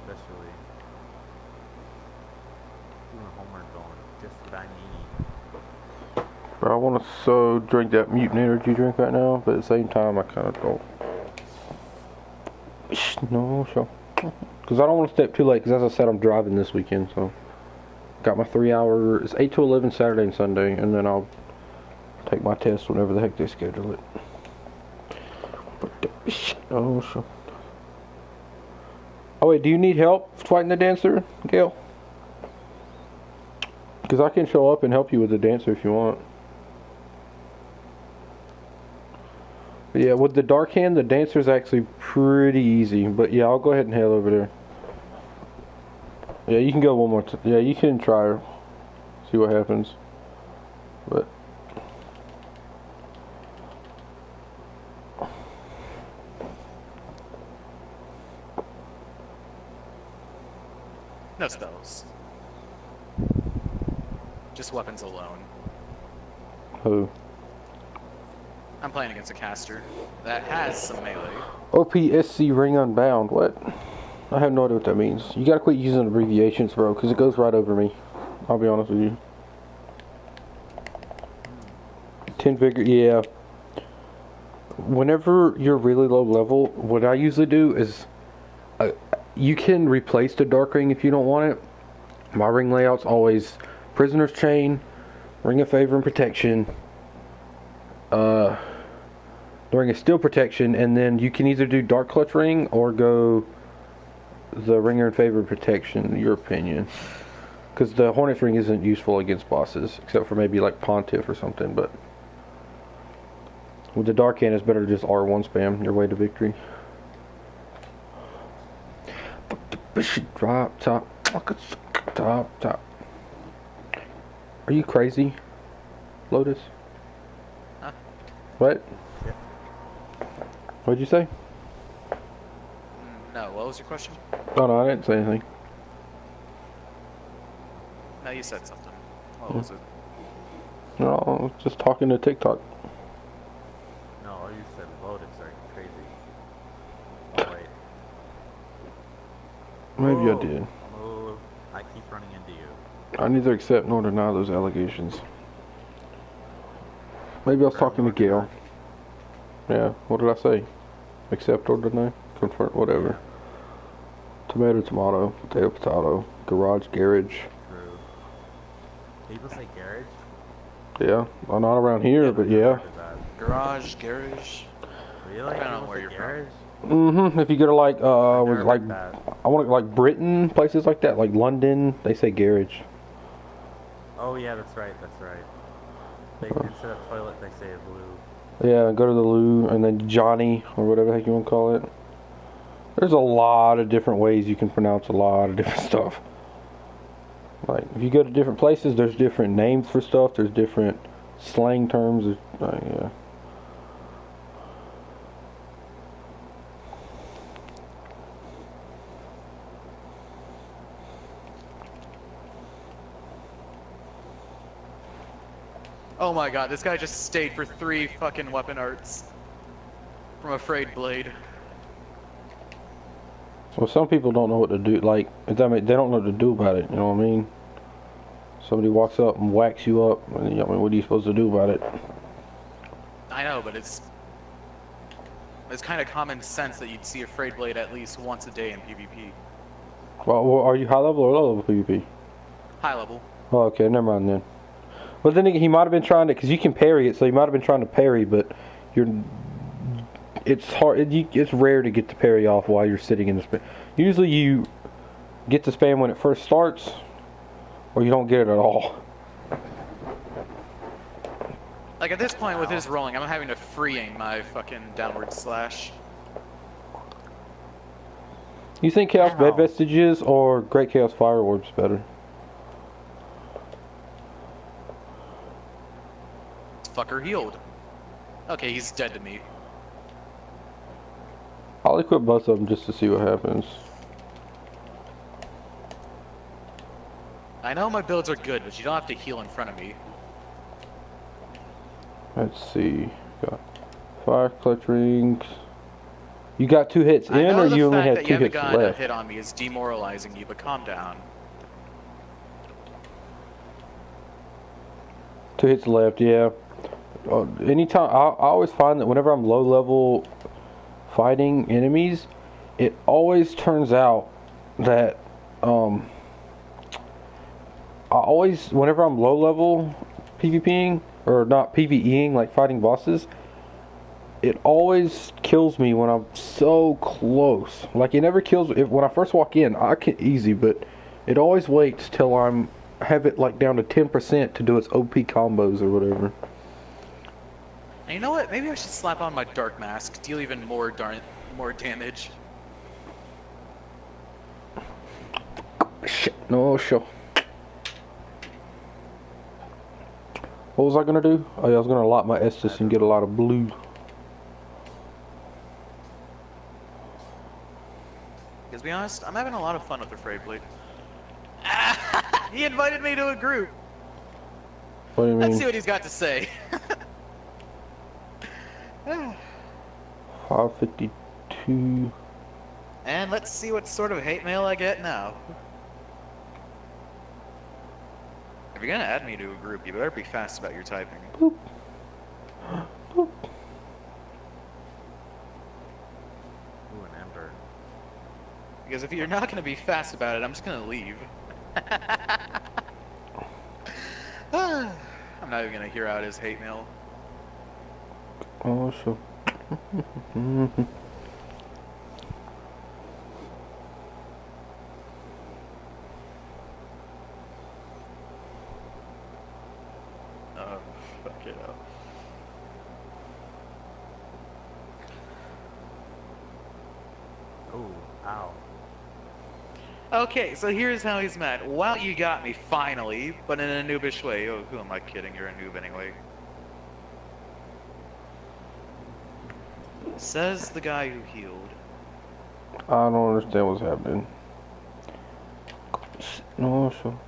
Especially doing homework going just what I need. Bro, I want to so drink that mutant energy drink right now, but at the same time, I kind of don't. No, sure. Because I don't want to stay up too late, because as I said, I'm driving this weekend, so. Got my 3 hour, it's 8 to 11 Saturday and Sunday, and then I'll take my test whenever the heck they schedule it. Oh, sure. Oh, wait, do you need help fighting the dancer, Gail? Because I can show up and help you with the dancer if you want. But yeah, with the dark hand, the dancer's actually pretty easy. But yeah, I'll go ahead and head over there. Yeah, you can go one more time. Yeah, you can try her. See what happens. But No spells. Just weapons alone. who? I'm playing against a caster that has some melee. OPSC ring unbound. What? I have no idea what that means. You gotta quit using abbreviations, bro, because it goes right over me. I'll be honest with you. 10 vigor, yeah. Whenever you're really low level, what I usually do is you can replace the dark ring if you don't want it. My ring layout's always Prisoner's Chain, Ring of Favor and Protection, the Ring of Steel Protection, and then you can either do Dark Clutch Ring or go the Ringer in Favor and Protection, your opinion. Because the Hornet's Ring isn't useful against bosses, except for maybe like Pontiff or something, but with the Dark Hand, it's better to just R1 spam your way to victory. Drop top. Top top. Are you crazy, Lotus? Huh? What? Yeah. What'd you say? No, what was your question? Oh no, I didn't say anything. No, you said something. What was it? No, I was just talking to TikTok. No, you said loaded, sorry, crazy. Oh, wait. Maybe I Move. did. Move. I keep running into you. I neither accept nor deny those allegations. Maybe I was talking to Gail. Yeah, what did I say? Accept or deny? Confirm, whatever. Tomato, tomato, potato, potato, garage, garage. True. People say garage? Yeah, well, not around here, but yeah. Garage, garage. Really? Depending on People where say you're from. garage? Mm-hmm. If you go to like, Never like, heard that. I want to like Britain, places like that, like London, they say garage. Oh yeah, that's right, that's right. They, instead of toilet, they say blue. Yeah, go to the loo, and then Johnny, or whatever the heck you want to call it. There's a lot of different ways you can pronounce a lot of different stuff. Like, if you go to different places, there's different names for stuff, there's different slang terms, yeah. Oh my god, this guy just stayed for 3 fucking weapon arts. From Afraid Blade. Well, some people don't know what to do, like, they don't know what to do about it, you know what I mean? Somebody walks up and whacks you up, and I mean, what are you supposed to do about it? I know, but it's kind of common sense that you'd see Afraid Blade at least once a day in PvP. Well, are you high level or low level PvP? High level. Oh, okay, never mind then. But then again, he might have been trying to, because you can parry it, so he might have been trying to parry, but it's hard, it's rare to get the parry off while you're sitting in the spam. Usually you get the spam when it first starts, or you don't get it at all. Like at this point with his rolling, I'm having to free aim my fucking downward slash. You think Chaos Bed Ow. Vestiges or Great Chaos Fire Orbs better? Fucker healed. Okay, he's dead to me. I'll equip both of them just to see what happens. I know my builds are good, but you don't have to heal in front of me. Let's see. Got 5 clutch rings. You got 2 hits I in, know or the you only fact had that 2 you haven't hits gotten a left? hit on me is demoralizing you, but calm down. 2 hits left, yeah. Anytime, I always find that whenever I'm low level fighting enemies, it always turns out that whenever I'm low level PvPing, or not PvEing, like fighting bosses, it always kills me when I'm so close. Like, it never kills me. When I first walk in, I can easy, but it always waits till have it like down to 10% to do its OP combos or whatever. And you know what? Maybe I should slap on my Dark Mask, deal even more damage. Shit, no, sure. What was I gonna do? Oh yeah, I was gonna lock my Estus and get a lot of blue. Because to be honest, I'm having a lot of fun with the Frayed Blade. He invited me to a group. What do you mean? Let's see what he's got to say. 552. And let's see what sort of hate mail I get now. If you're gonna add me to a group, you better be fast about your typing. Boop. Boop. Ooh, an ember. Because if you're not gonna be fast about it, I'm just gonna leave. I'm not even gonna hear out his hate mail. Oh, so. Oh, fuck it up. Ooh, ow. Okay, so here's how he's mad. Wow, you got me, finally, but in a noobish way. Oh, who am I kidding? You're a noob anyway. Says the guy who healed. I don't understand what's happening. No, so.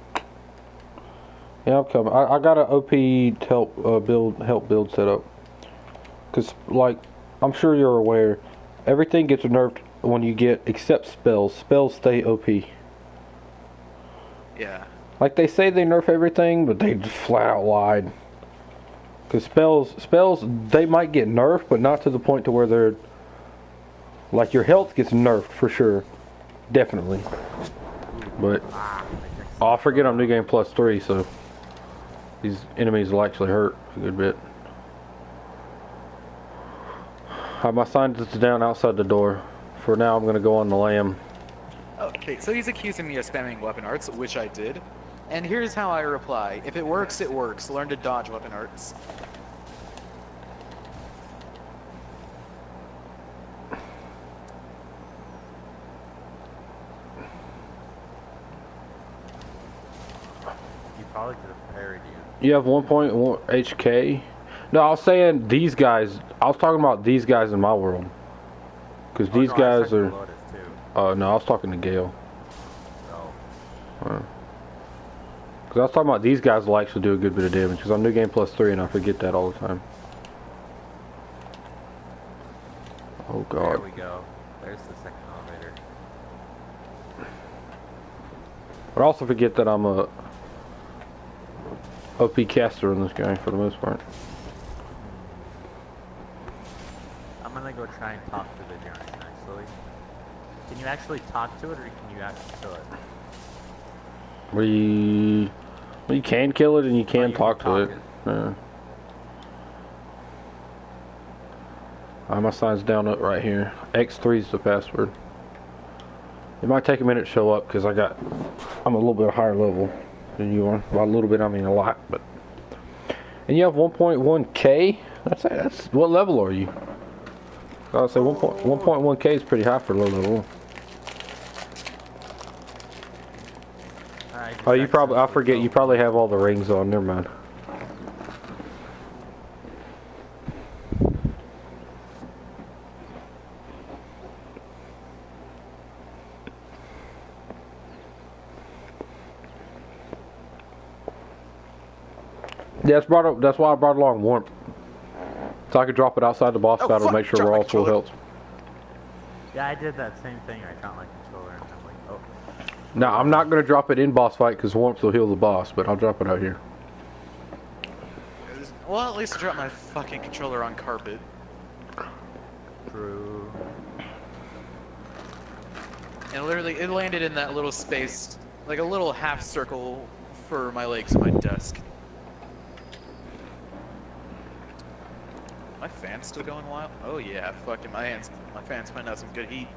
Yeah, I'm coming. I got an OP help build set up. Cause like, I'm sure you're aware, everything gets nerfed when you get except spells. Spells stay OP. Yeah. Like they say they nerf everything, but they just flat out lied. Cause spells they might get nerfed, but not to the point to where they're like your health gets nerfed for sure, definitely. But I forget I'm New Game Plus 3, so these enemies will actually hurt a good bit. I have my signs down outside the door. For now, I'm gonna go on the lamb. Okay, so he's accusing me of spamming weapon arts, which I did. And here's how I reply. If it works, it works. Learn to dodge weapon arts. You probably could have parried you. You have 1.1 HK. No, I was saying these guys. I was talking about these guys in my world. Because these no, guys are. Lotus too. Oh no, I was talking to Gale. Oh. Because I was talking about these guys will actually do a good bit of damage. Because I'm New Game Plus 3 and I forget that all the time. Oh god. There we go. There's the second elevator. But I also forget that I'm a OP caster in this game for the most part. I'm gonna go try and talk to the giant actually. Can you actually talk to it, or can you actually kill it? You can kill it and you can you talk can to talk it. Yeah. My sign's down up right here. X3 is the password. It might take a minute to show up because I'm a little bit higher level than you are. By a little bit, I mean a lot. But and you have 1.1K. That's what level are you? I would say 1.1K is pretty high for low level. Oh, you probably, I forget, you probably have all the rings on, never mind. Yeah, that's why I brought along warmth. So I could drop it outside the boss battle to make sure we're all full health. Yeah, I did that same thing. I found my controller and I'm like, oh. No, I'm not going to drop it in boss fight because warmth will heal the boss, but I'll drop it out here. Well, at least I dropped my fucking controller on carpet. True. And literally, it landed in that little space, like a little half circle for my legs and my desk. My fan's still going wild? Oh yeah, fucking my fan's putting out some good heat.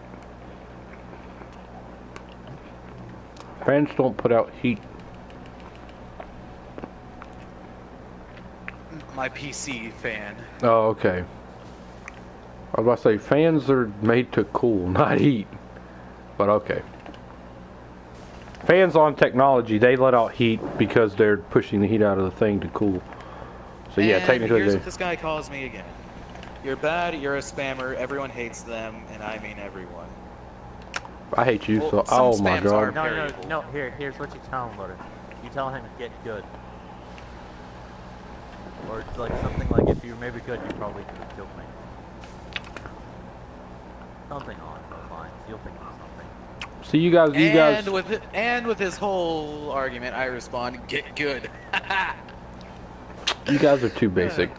Fans don't put out heat. My PC fan. Oh, okay. I was about to say, fans are made to cool, not heat. But okay. Fans on technology, they let out heat because they're pushing the heat out of the thing to cool. So yeah, technically here's what this guy calls me again. You're bad, you're a spammer, everyone hates them, and I mean everyone. I hate you, Well, so some oh my spams are god. No, here's what you tell him, Loder. You tell him get good. Or it's like something like if you were maybe good, you probably could have killed me. Something along those lines. You'll think of something. See you guys, And with his whole argument, I respond, get good. you guys are too basic.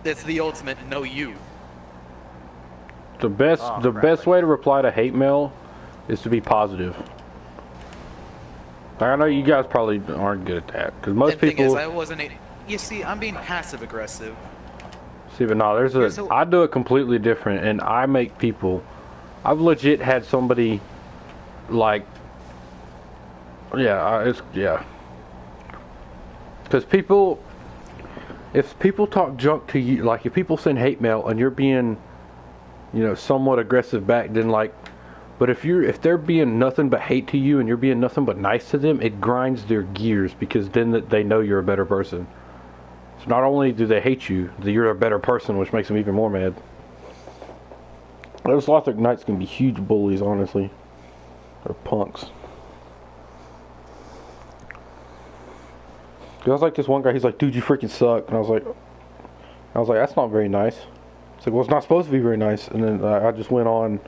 That's the ultimate no you. The best way to reply to hate mail is to be positive. I know you guys probably aren't good at that because most people. Thing is, I wasn't. You see, I'm being passive aggressive. See, but no, I do it completely different, and I make people. I've legit had somebody, like, yeah. Because people, if people talk junk to you, like if people send hate mail and you're being, somewhat aggressive back, then like, but if they're being nothing but hate to you and you're being nothing but nice to them, it grinds their gears because then they know you're a better person. So not only do they hate you, you're a better person, which makes them even more mad. Those Lothric Knights can be huge bullies, honestly. They're punks. I was like this one guy, he's like, dude, you freaking suck. And I was like, that's not very nice. It's like, well, it's not supposed to be very nice. And then I just went on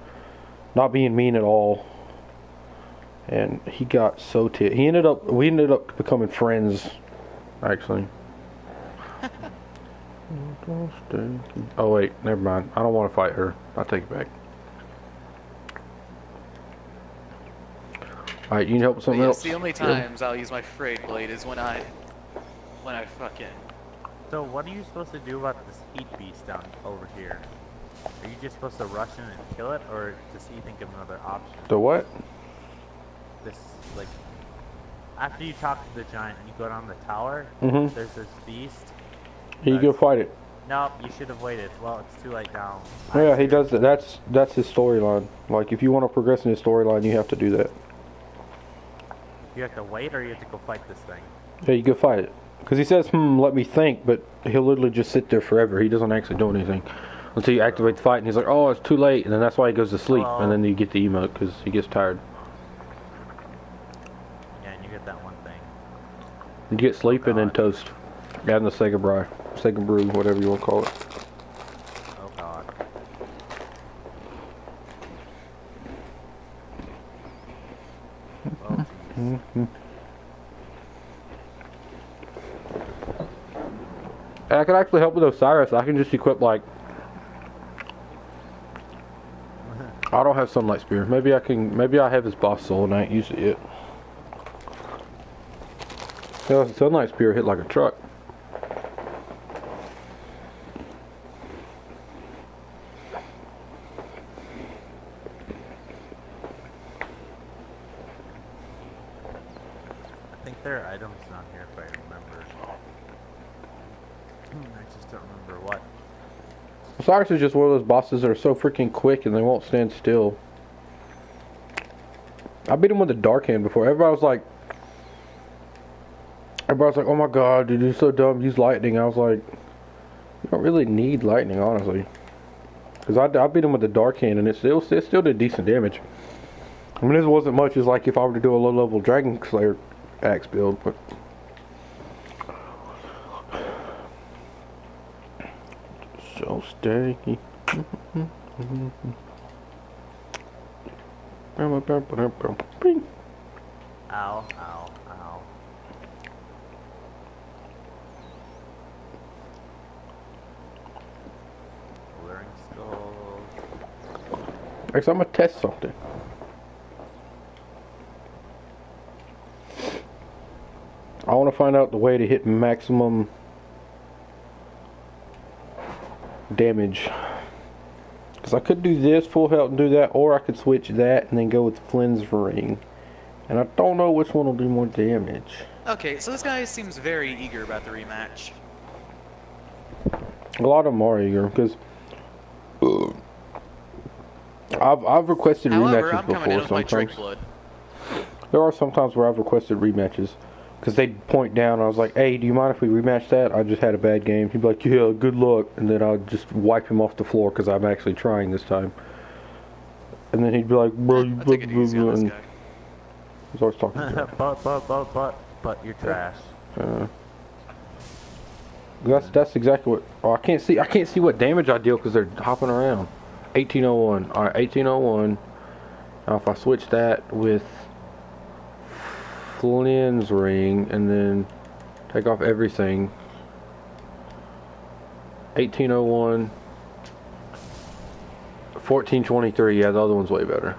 not being mean at all. And he got so ticked. We ended up becoming friends, actually. Oh wait, never mind. I don't want to fight her. I'll take it back. Alright, you need help with something else? The only times I'll use my frayed blade is when I fucking... So what are you supposed to do about this heat beast down over here? Are you just supposed to rush in and kill it, or does he think of another option? The what? This, like, after you talk to the giant and you go down the tower, there's this beast. You go fight it. No, you should have waited. Well, it's too late now. Oh, yeah, he does that. That's his storyline. Like, if you want to progress in his storyline, you have to do that. You have to wait, or you have to go fight this thing? Yeah, you go fight it. Because he says, let me think, but he'll literally just sit there forever. He doesn't actually do anything. Until you activate the fight, and he's like, oh, it's too late. And then that's why he goes to sleep. And then you get the emote, because he gets tired. Yeah, and you get that one thing. You get sleep and then toast. And the Sega brew, whatever you want to call it. Oh, God. Oh, jeez. I can actually help with Osiris. I can just equip, like... I don't have Sunlight Spear. Maybe I have his boss soul and I ain't used it yet. Yeah, Sunlight Spear hit like a truck. I think there are items down here if I remember. I just don't remember what. Osiris is just one of those bosses that are so freaking quick and they won't stand still. I beat him with the dark hand before. Everybody's like, oh my god, dude, you're so dumb. Use lightning. I was like, you don't really need lightning, honestly. Because I beat him with the dark hand, and it still did decent damage. I mean, this wasn't much as like if I were to do a low level Dragon Slayer axe build, but. So sticky. Ow, ow, ow. Learning skills. Actually, I'm gonna test something. I want to find out the way to hit maximum damage. Because I could do this full health and do that, or I could switch that and then go with Flynn's ring. And I don't know which one will do more damage. Okay, so this guy seems very eager about the rematch. A lot of them are eager because I've requested However, rematches I'm coming in before. with my Drake Sometimes blood. there are sometimes where I've requested rematches because they'd point down. I was like, "Hey, do you mind if we rematch that? I just had a bad game." He'd be like, "Yeah, good luck," and then I'd just wipe him off the floor because I'm actually trying this time. And then he'd be like, "Bro, you." I'll take it easy on this guy. He's always talking to but you're trash. That's exactly what. Oh, I can't see what damage I deal because they're hopping around. 1801. All right, 1801. Now if I switch that with Flynn's ring and then take off everything. 1801. 1423. Yeah, the other one's way better.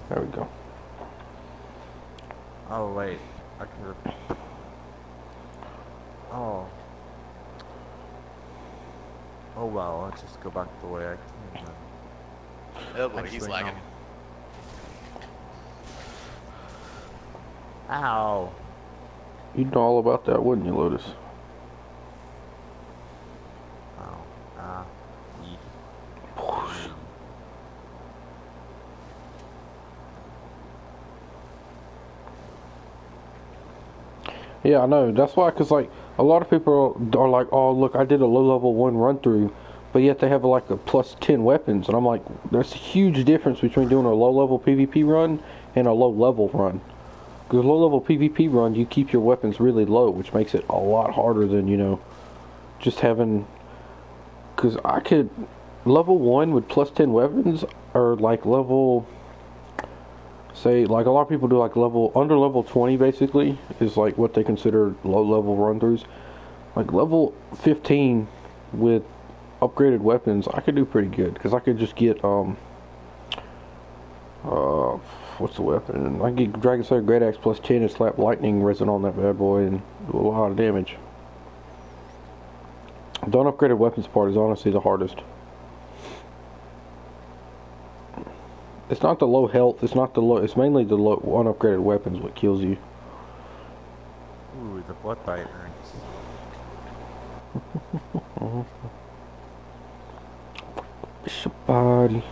There we go. Oh wait, I could. Oh. Oh well, let's just go back the way I came. Oh boy, he's Actually, lagging. no. Ow. You'd know all about that, wouldn't you, Lotus? Oh. Ah. Yeah, I know. That's why, because, like, a lot of people are like, oh, look, I did a low-level 1 run-through, but yet they have, like, a plus 10 weapons. And I'm like, there's a huge difference between doing a low-level PvP run and a low-level run. Because low-level PvP run, you keep your weapons really low, which makes it a lot harder than, you know, just having... Because I could... Level 1 with plus 10 weapons, or, like, level... Say, like a lot of people do, like under level 20 basically is like what they consider low level run throughs. Like level 15 with upgraded weapons, I could do pretty good because I could just get what's the weapon? I can get Dragon Slayer Great Axe plus 10 and slap lightning resin on that bad boy and do a lot of damage. The unupgraded weapons part is honestly the hardest. It's not the low health, it's mainly the low unupgraded weapons what kills you. Ooh, the blood bite hurts. Bishop body.